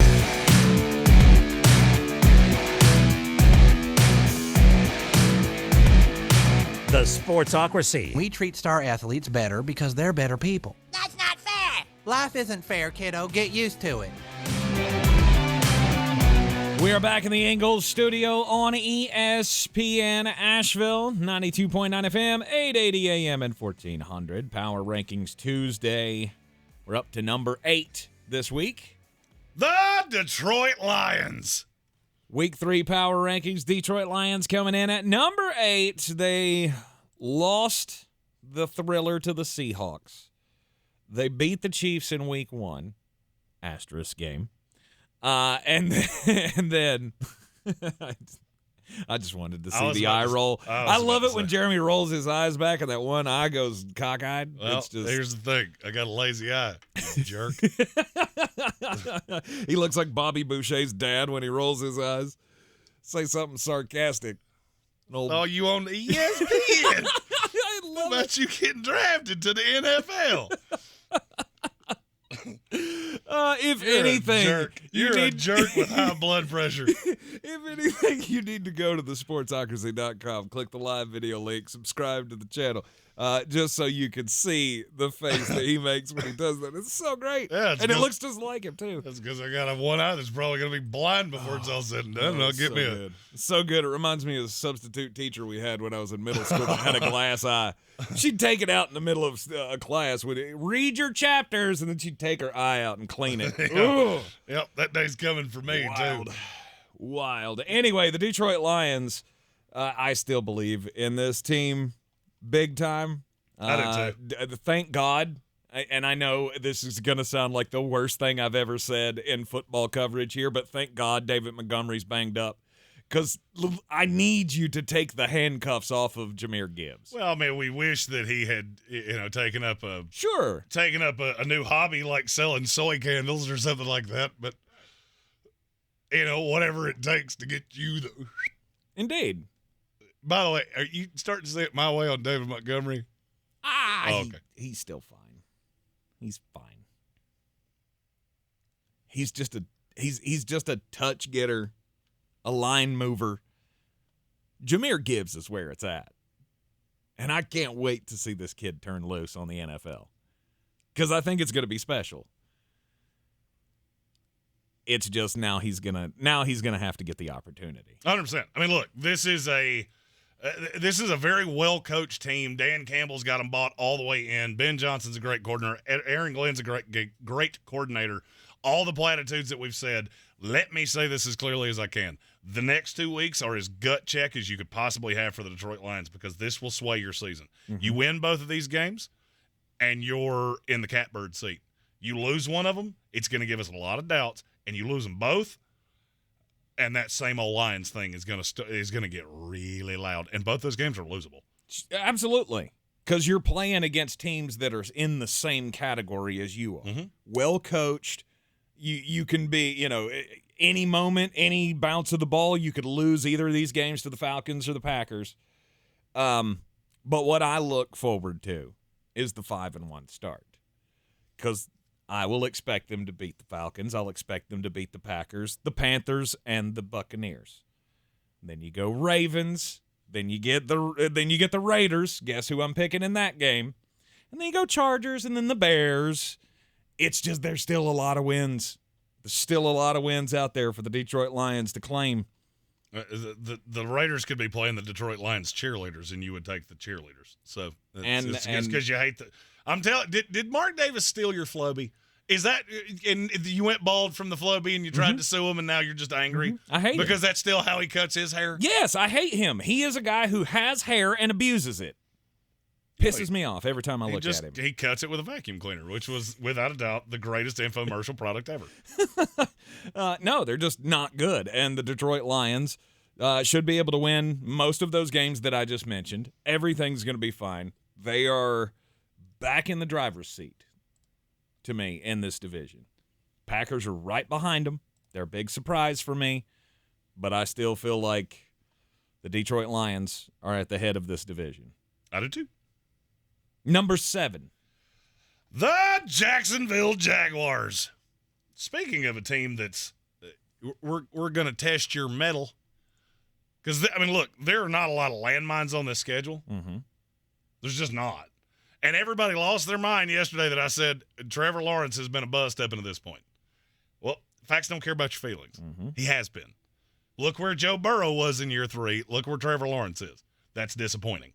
The Sportsocracy. We treat star athletes better because they're better people. That's not fair. Life isn't fair, kiddo. Get used to it. We are back in the Ingles studio on ESPN Asheville, 92.9 FM, 880 AM, and 1400. Power Rankings Tuesday. We're up to number 8 this week. The Detroit Lions. Week 3 Power Rankings, Detroit Lions coming in at number 8. They lost the thriller to the Seahawks. They beat the Chiefs in week 1, asterisk game. And then I just wanted to see the eye roll. I love it when Jeremy rolls his eyes back and that one eye goes cockeyed. Well, here's the thing. I got a lazy eye, you jerk. He looks like Bobby Boucher's dad when he rolls his eyes. Say something sarcastic. Oh, you on ESPN? I love How about you getting drafted to the NFL? If You're anything, a jerk. You're a jerk with high blood pressure. If anything, you need to go to the sportsocracy.com, click the live video link, subscribe to the channel, just so you can see the face that he makes when he does that. It's so great. Yeah, and it looks just like him, too. That's because I got one eye that's probably going to be blind before it's all said and done. It's Get so me good. It's so good. It reminds me of the substitute teacher we had when I was in middle school that had a glass eye. She'd take it out in the middle of a class, would read your chapters, and then she'd take her eye out and clean it. Yep, that day's coming for me, too. Wild. Anyway, the Detroit Lions, I still believe in this team big time. I do, too. Thank God. And I know this is going to sound like the worst thing I've ever said in football coverage here, but thank God David Montgomery's banged up. Because I need you to take the handcuffs off of Jahmyr Gibbs. Well, I mean, we wish that he had, taken up a new hobby like selling soy candles or something like that. But, whatever it takes to get you the. Indeed. By the way, are you starting to say it my way on David Montgomery? Okay. He's still fine. He's fine. He's just a touch getter. A line mover. Jahmyr Gibbs is where it's at. And I can't wait to see this kid turn loose on the NFL. Because I think it's going to be special. It's just now he's gonna have to get the opportunity. 100%. I mean, look, this is a very well-coached team. Dan Campbell's got them bought all the way in. Ben Johnson's a great coordinator. Aaron Glenn's a great coordinator. All the platitudes that we've said. Let me say this as clearly as I can. The next 2 weeks are as gut check as you could possibly have for the Detroit Lions because this will sway your season. Mm-hmm. You win both of these games, and you're in the catbird seat. You lose one of them, it's going to give us a lot of doubts, and you lose them both, and that same old Lions thing is going to get really loud. And both those games are losable. Absolutely, because you're playing against teams that are in the same category as you are. Mm-hmm. Well coached. You can be, any moment, any bounce of the ball, you could lose either of these games to the Falcons or the Packers. But what I look forward to is the 5-1 start. Because I will expect them to beat the Falcons. I'll expect them to beat the Packers, the Panthers, and the Buccaneers. Then you go Ravens. Then you get the Raiders. Guess who I'm picking in that game? And then you go Chargers, and then the Bears. It's just there's still a lot of wins. There's still a lot of wins out there for the Detroit Lions to claim. The Raiders could be playing the Detroit Lions cheerleaders, and you would take the cheerleaders. So it's because you hate the. I'm telling. Did Mark Davis steal your Flubby? Is that and you went bald from the Flubby and you tried to sue him and now you're just angry? I hate because him. That's still how he cuts his hair. Yes, I hate him. He is a guy who has hair and abuses it. Pisses me off every time I look at him. He cuts it with a vacuum cleaner, which was without a doubt the greatest infomercial product ever. No, they're just not good. And the Detroit Lions should be able to win most of those games that I just mentioned. Everything's going to be fine. They are back in the driver's seat to me in this division. Packers are right behind them. They're a big surprise for me, but I still feel like the Detroit Lions are at the head of this division. I do too. Number 7. The Jacksonville Jaguars. Speaking of a team that's we're going to test your mettle. Because, look, there are not a lot of landmines on this schedule. Mm-hmm. There's just not. And everybody lost their mind yesterday that I said Trevor Lawrence has been a bust up into this point. Well, facts don't care about your feelings. Mm-hmm. He has been. Look where Joe Burrow was in year 3. Look where Trevor Lawrence is. That's disappointing.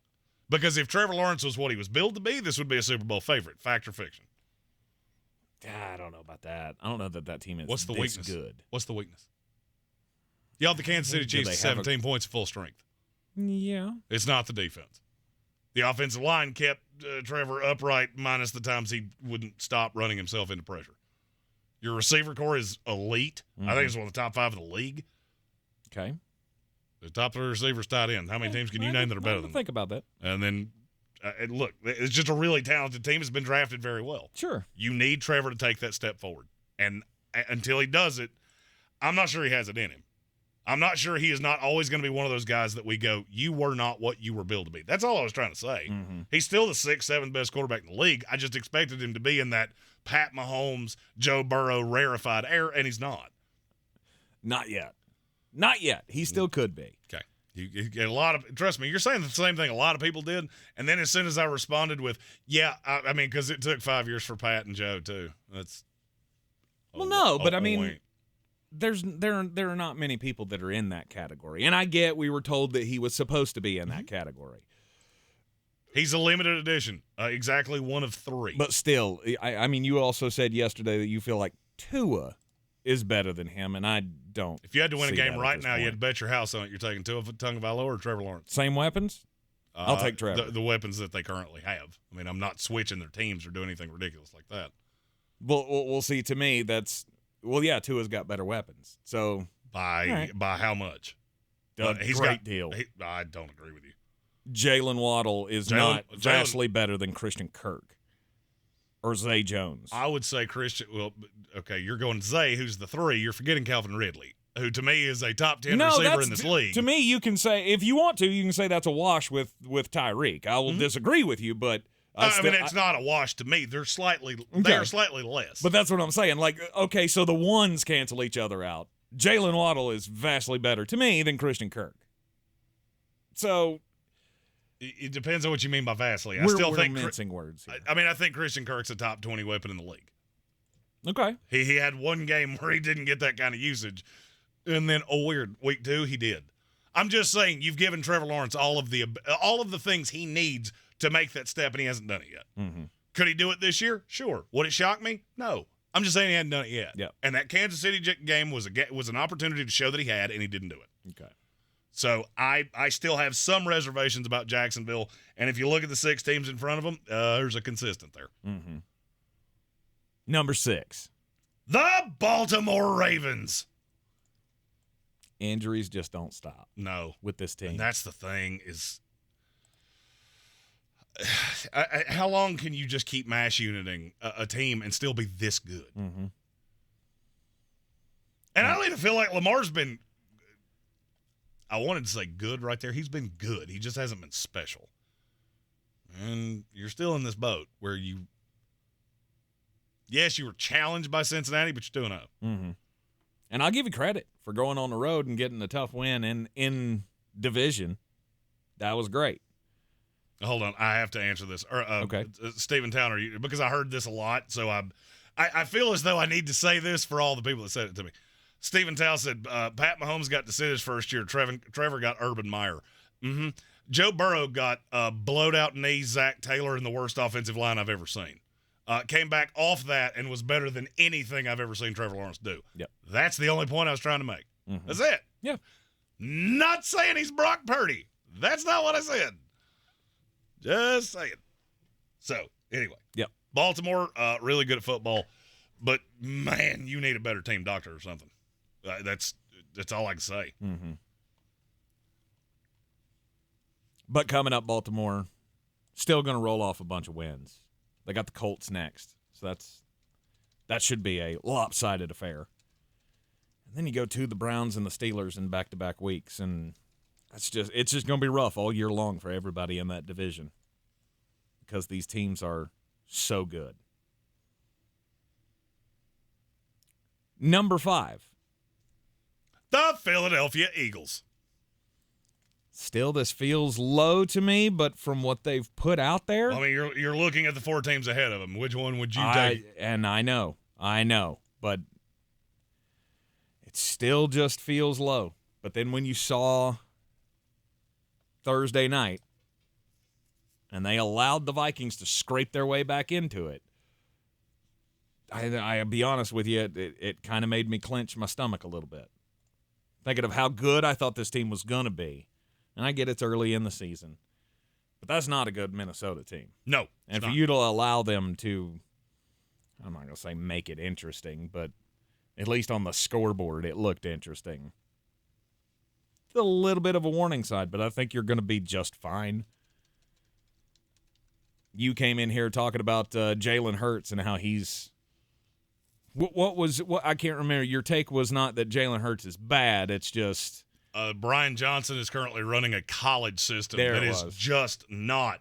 Because if Trevor Lawrence was what he was billed to be, this would be a Super Bowl favorite. Fact or fiction? I don't know about that. I don't know that team is What's the this weakness? good. What's the weakness? Y'all, the Kansas City Chiefs 17 points at full strength. Yeah. It's not the defense. The offensive line kept Trevor upright minus the times he wouldn't stop running himself into pressure. Your receiver core is elite. Mm-hmm. I think it's one of the top 5 of the league. Okay. The top 3 receivers tied in. How many teams can you name that are better than them? Think about that. And then, look, it's just a really talented team. It's been drafted very well. Sure. You need Trevor to take that step forward. And until he does it, I'm not sure he has it in him. I'm not sure he is not always going to be one of those guys that we go, you were not what you were billed to be. That's all I was trying to say. Mm-hmm. He's still the 6th, 7th best quarterback in the league. I just expected him to be in that Pat Mahomes, Joe Burrow rarefied air, and he's not. Not yet. Not yet. He still could be. Okay. You get a lot of, trust me, you're saying the same thing a lot of people did. And then as soon as I responded with, yeah, because it took 5 years for Pat and Joe too. That's. Well, no, but there are not many people that are in that category. And I get we were told that he was supposed to be in that category. He's a limited edition, exactly one of 3. But still, you also said yesterday that you feel like Tua is better than him, and I don't. If you had to win a game right now, point. you had to bet your house on it. You're taking Tua Tagovailoa or Trevor Lawrence. Same weapons? I'll take Trevor. The weapons that they currently have. I'm not switching their teams or doing anything ridiculous like that. Well, we'll see. To me, that's Tua's got better weapons. So by how much? He's great deal. I don't agree with you. Jalen Waddle is not vastly better than Christian Kirk or Zay Jones. I would say Christian. Well, okay, you're going Zay, who's the 3. You're forgetting Calvin Ridley, who to me is a top 10 receiver in this league. To me, you can say, if you want to, you can say that's a wash with Tyreek. I will disagree with you, but it's not a wash to me. They're slightly less. But that's what I'm saying. Like, okay, so the ones cancel each other out. Jalen Waddle is vastly better to me than Christian Kirk. So it depends on what you mean by vastly. I we're still think mincing words here. I think Christian Kirk's a top 20 weapon in the league. Okay. He had one game where he didn't get that kind of usage, and then week 2 he did. I'm just saying you've given Trevor Lawrence all of the things he needs to make that step, and he hasn't done it yet. Mm-hmm. Could he do it this year? Sure. Would it shock me? No. I'm just saying he hadn't done it yet. Yeah. And that Kansas City game was an opportunity to show that he had, and he didn't do it. Okay. So I still have some reservations about Jacksonville, and if you look at the 6 teams in front of them, there's a consistent there. Mm-hmm. Number 6. The Baltimore Ravens. Injuries just don't stop. No. With this team. And that's the thing is how long can you just keep mass uniting a team and still be this good? Mm-hmm. And I don't even feel like Lamar's been – I wanted to say good right there. He's been good. He just hasn't been special. And you're still in this boat where you were challenged by Cincinnati, but you're 2-0. Mm-hmm. And I'll give you credit for going on the road and getting a tough win in division. That was great. Hold on. I have to answer this. Okay. Stephen Towner, because I heard this a lot, so I feel as though I need to say this for all the people that said it to me. Stephen Tao said, Pat Mahomes got to sit his first year. Trevor got Urban Meyer. Mm-hmm. Joe Burrow got blowed out knee Zach Taylor in the worst offensive line I've ever seen. Came back off that and was better than anything I've ever seen Trevor Lawrence do. Yep. That's the only point I was trying to make. Mm-hmm. That's it. Yeah. Not saying he's Brock Purdy. That's not what I said. Just saying. So, anyway. Yep. Baltimore, really good at football. But, man, you need a better team doctor or something. That's all I can say. Mm-hmm. But coming up, Baltimore, still going to roll off a bunch of wins. They got the Colts next. So that should be a lopsided affair. And then you go to the Browns and the Steelers in back-to-back weeks, and it's just going to be rough all year long for everybody in that division because these teams are so good. Number 5. The Philadelphia Eagles. Still, this feels low to me, but from what they've put out there, I mean, you're looking at the 4 teams ahead of them. Which one would you take? And I know, but it still just feels low. But then when you saw Thursday night, and they allowed the Vikings to scrape their way back into it, I'll be honest with you, it kind of made me clench my stomach a little bit, thinking of how good I thought this team was going to be. And I get it's early in the season, but that's not a good Minnesota team. No. And for you to allow them to, I'm not going to say make it interesting, but at least on the scoreboard, it looked interesting. It's a little bit of a warning sign, but I think you're going to be just fine. You came in here talking about Jalen Hurts and how he's what I can't remember. Your take was not that Jalen Hurts is bad. It's just Brian Johnson is currently running a college system that is just not.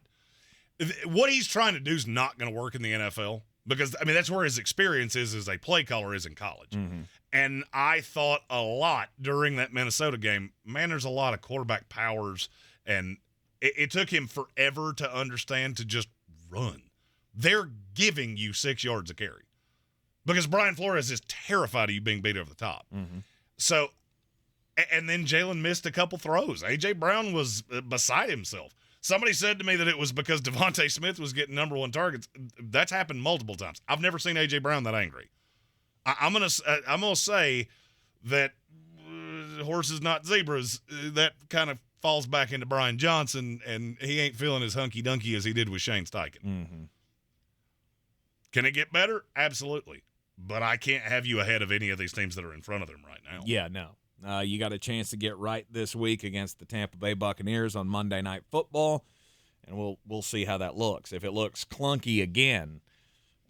What he's trying to do is not going to work in the NFL because, I mean, that's where his experience is as a play caller is in college. Mm-hmm. And I thought a lot during that Minnesota game, man, there's a lot of quarterback powers, and it took him forever to understand to just run. They're giving you 6 yards a carry because Brian Flores is terrified of you being beat over the top. Mm-hmm. So, and then Jalen missed a couple throws. A.J. Brown was beside himself. Somebody said to me that it was because Devontae Smith was getting number 1 targets. That's happened multiple times. I've never seen A.J. Brown that angry. I'm gonna say that horses not zebras. That kind of falls back into Brian Johnson, and he ain't feeling as hunky-dunky as he did with Shane Steichen. Mm-hmm. Can it get better? Absolutely. But I can't have you ahead of any of these teams that are in front of them right now. Yeah, no. You got a chance to get right this week against the Tampa Bay Buccaneers on Monday Night Football, and we'll see how that looks. If it looks clunky again,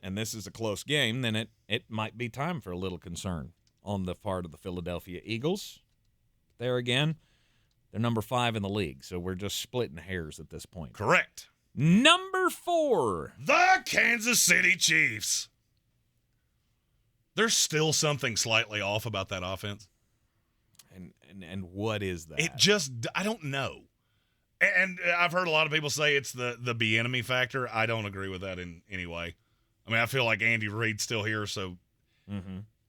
and this is a close game, then it might be time for a little concern on the part of the Philadelphia Eagles. There again, they're number 5 in the league, so we're just splitting hairs at this point. Correct. Number 4. The Kansas City Chiefs. There's still something slightly off about that offense. And what is that? It just, I don't know. And I've heard a lot of people say it's the Bieniemy factor. I don't agree with that in any way. I mean, I feel like Andy Reid's still here, so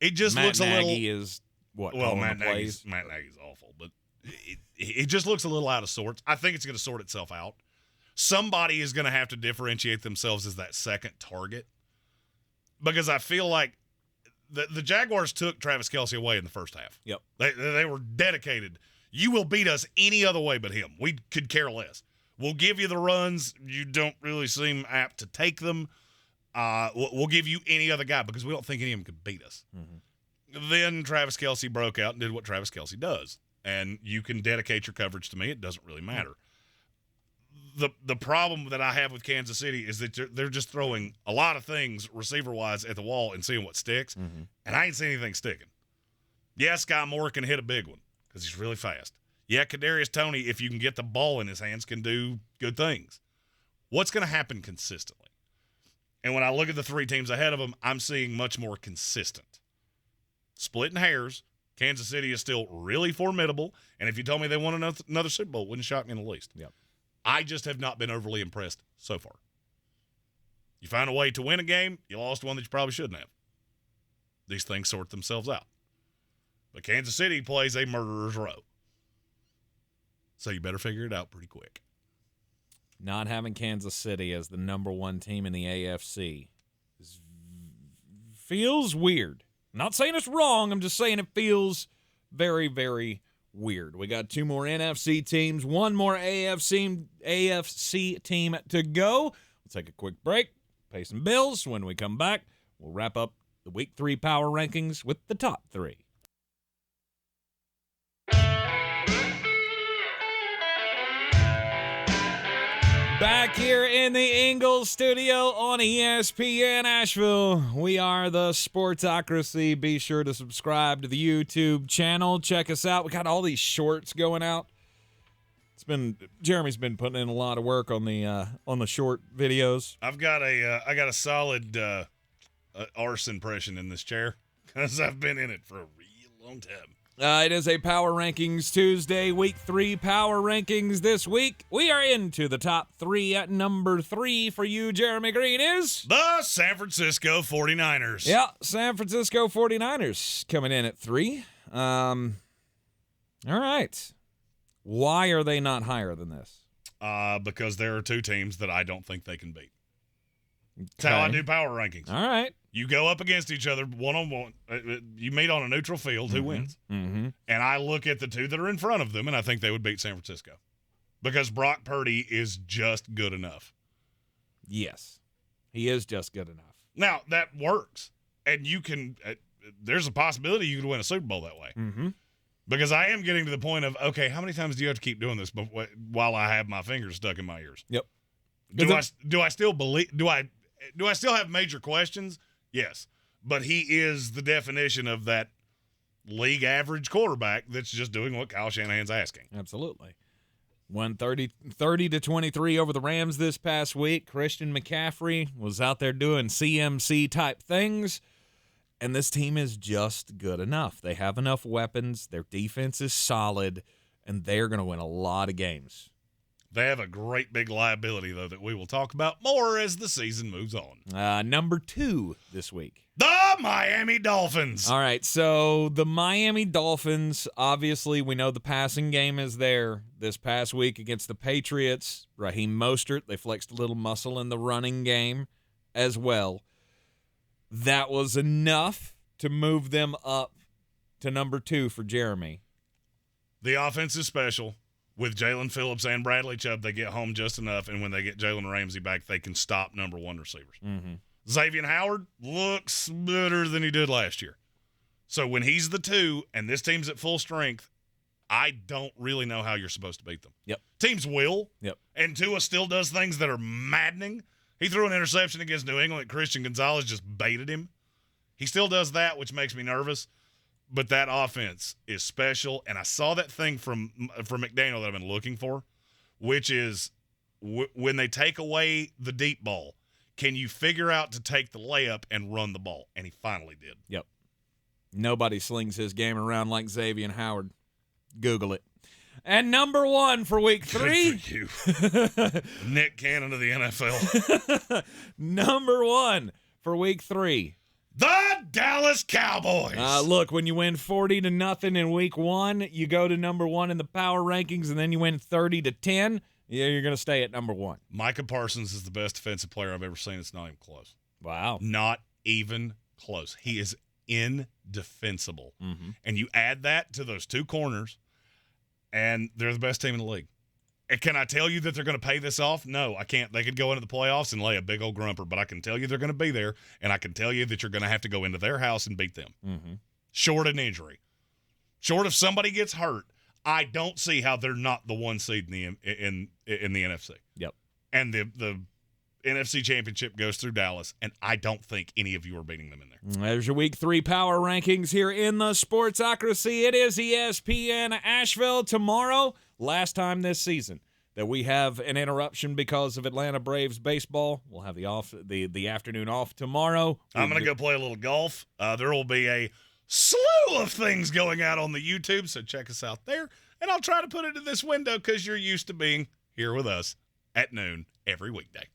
it just looks a little. Matt Nagy is what? Well, Matt Nagy's awful, but it just looks a little out of sorts. I think it's going to sort itself out. Somebody is going to have to differentiate themselves as that second target because I feel like the Jaguars took Travis Kelce away in the first half. Yep. They were dedicated. You will beat us any other way but him. We could care less. We'll give you the runs. You don't really seem apt to take them. We'll give you any other guy because we don't think any of them could beat us. Mm-hmm. Then Travis Kelce broke out and did what Travis Kelce does. And you can dedicate your coverage to me. It doesn't really matter. The problem that I have with Kansas City is that they're just throwing a lot of things receiver-wise at the wall and seeing what sticks, and I ain't seen anything sticking. Yeah, Sky Moore can hit a big one because he's really fast. Yeah, Kadarius Toney, if you can get the ball in his hands, can do good things. What's going to happen consistently? And when I look at the 3 teams ahead of them, I'm seeing much more consistent. Splitting hairs, Kansas City is still really formidable, and if you told me they won another Super Bowl, it wouldn't shock me in the least. Yep. I just have not been overly impressed so far. You find a way to win a game, you lost one that you probably shouldn't have. These things sort themselves out. But Kansas City plays a murderer's row. So you better figure it out pretty quick. Not having Kansas City as the number one team in the AFC feels weird. I'm not saying it's wrong. I'm just saying it feels very, very weird. We got 2 more NFC teams, 1 more AFC team to go. We'll take a quick break, pay some bills. When we come back, we'll wrap up the Week 3 power rankings with the top 3. Back here in the Ingles studio on ESPN Asheville, we are the Sportsocracy. Be sure to subscribe to the YouTube channel. Check us out. We got all these shorts going out. Jeremy's been putting in a lot of work on the short videos. I got a solid arse impression in this chair because I've been in it for a real long time. It is a Power Rankings Tuesday, Week 3 Power Rankings this week. We are into the top 3 at number 3 for you, Jeremy Green, is... the San Francisco 49ers. Yeah, San Francisco 49ers coming in at 3. All right. Why are they not higher than this? Because there are 2 teams that I don't think they can beat. That's how I do power rankings. All right. You go up against each other one-on-one. You meet on a neutral field. Who wins? Mm-hmm. And I look at the 2 that are in front of them, and I think they would beat San Francisco because Brock Purdy is just good enough. Yes, he is just good enough. Now, that works, and you can there's a possibility you could win a Super Bowl that way. Mm-hmm. Because I am getting to the point of, okay, how many times do you have to keep doing this while I have my fingers stuck in my ears? Yep. Do I still believe? Do I still have major questions? Yes, but he is the definition of that league average quarterback that's just doing what Kyle Shanahan's asking. Absolutely. Won 30-23 over the Rams this past week. Christian McCaffrey was out there doing CMC type things, and this team is just good enough. They have enough weapons. Their defense is solid, and they're going to win a lot of games. They have a great big liability, though, that we will talk about more as the season moves on. Number 2 this week. The Miami Dolphins. All right, so the Miami Dolphins, obviously we know the passing game is there. This past week against the Patriots, Raheem Mostert, they flexed a little muscle in the running game as well. That was enough to move them up to number 2 for Jeremy. The offense is special. With Jalen Phillips and Bradley Chubb, they get home just enough, and when they get Jalen Ramsey back, they can stop number 1 receivers. Mm-hmm. Xavier Howard looks better than he did last year. So when he's the 2 and this team's at full strength, I don't really know how you're supposed to beat them. Yep. Teams will. Yep. And Tua still does things that are maddening. He threw an interception against New England. Christian Gonzalez just baited him. He still does that, which makes me nervous. But that offense is special, and I saw that thing from McDaniel that I've been looking for, which is when they take away the deep ball, can you figure out to take the layup and run the ball? And he finally did. Yep. Nobody slings his game around like Xavier Howard. Google it. And number 1 for week 3. Good for you. Nick Cannon of the NFL. Number 1 for week 3. The Dallas Cowboys. Look, when you win 40-0 in week 1, you go to number 1 in the power rankings, and then you win 30-10. Yeah, you're going to stay at number 1. Micah Parsons is the best defensive player I've ever seen. It's not even close. Wow. Not even close. He is indefensible. Mm-hmm. And you add that to those 2 corners, and they're the best team in the league. And can I tell you that they're going to pay this off? No, I can't. They could go into the playoffs and lay a big old grumper, but I can tell you they're going to be there, and I can tell you that you're going to have to go into their house and beat them. Mm-hmm. Short an injury. Short if somebody gets hurt, I don't see how they're not the 1 seed in the NFC. Yep. And the NFC Championship goes through Dallas, and I don't think any of you are beating them in there. There's your week 3 power rankings here in the Sportsocracy. It is ESPN Asheville tomorrow. Last time this season that we have an interruption because of Atlanta Braves baseball. We'll have the afternoon off tomorrow. I'm going to go play a little golf. There will be a slew of things going out on the YouTube, so check us out there. And I'll try to put it in this window because you're used to being here with us at noon every weekday.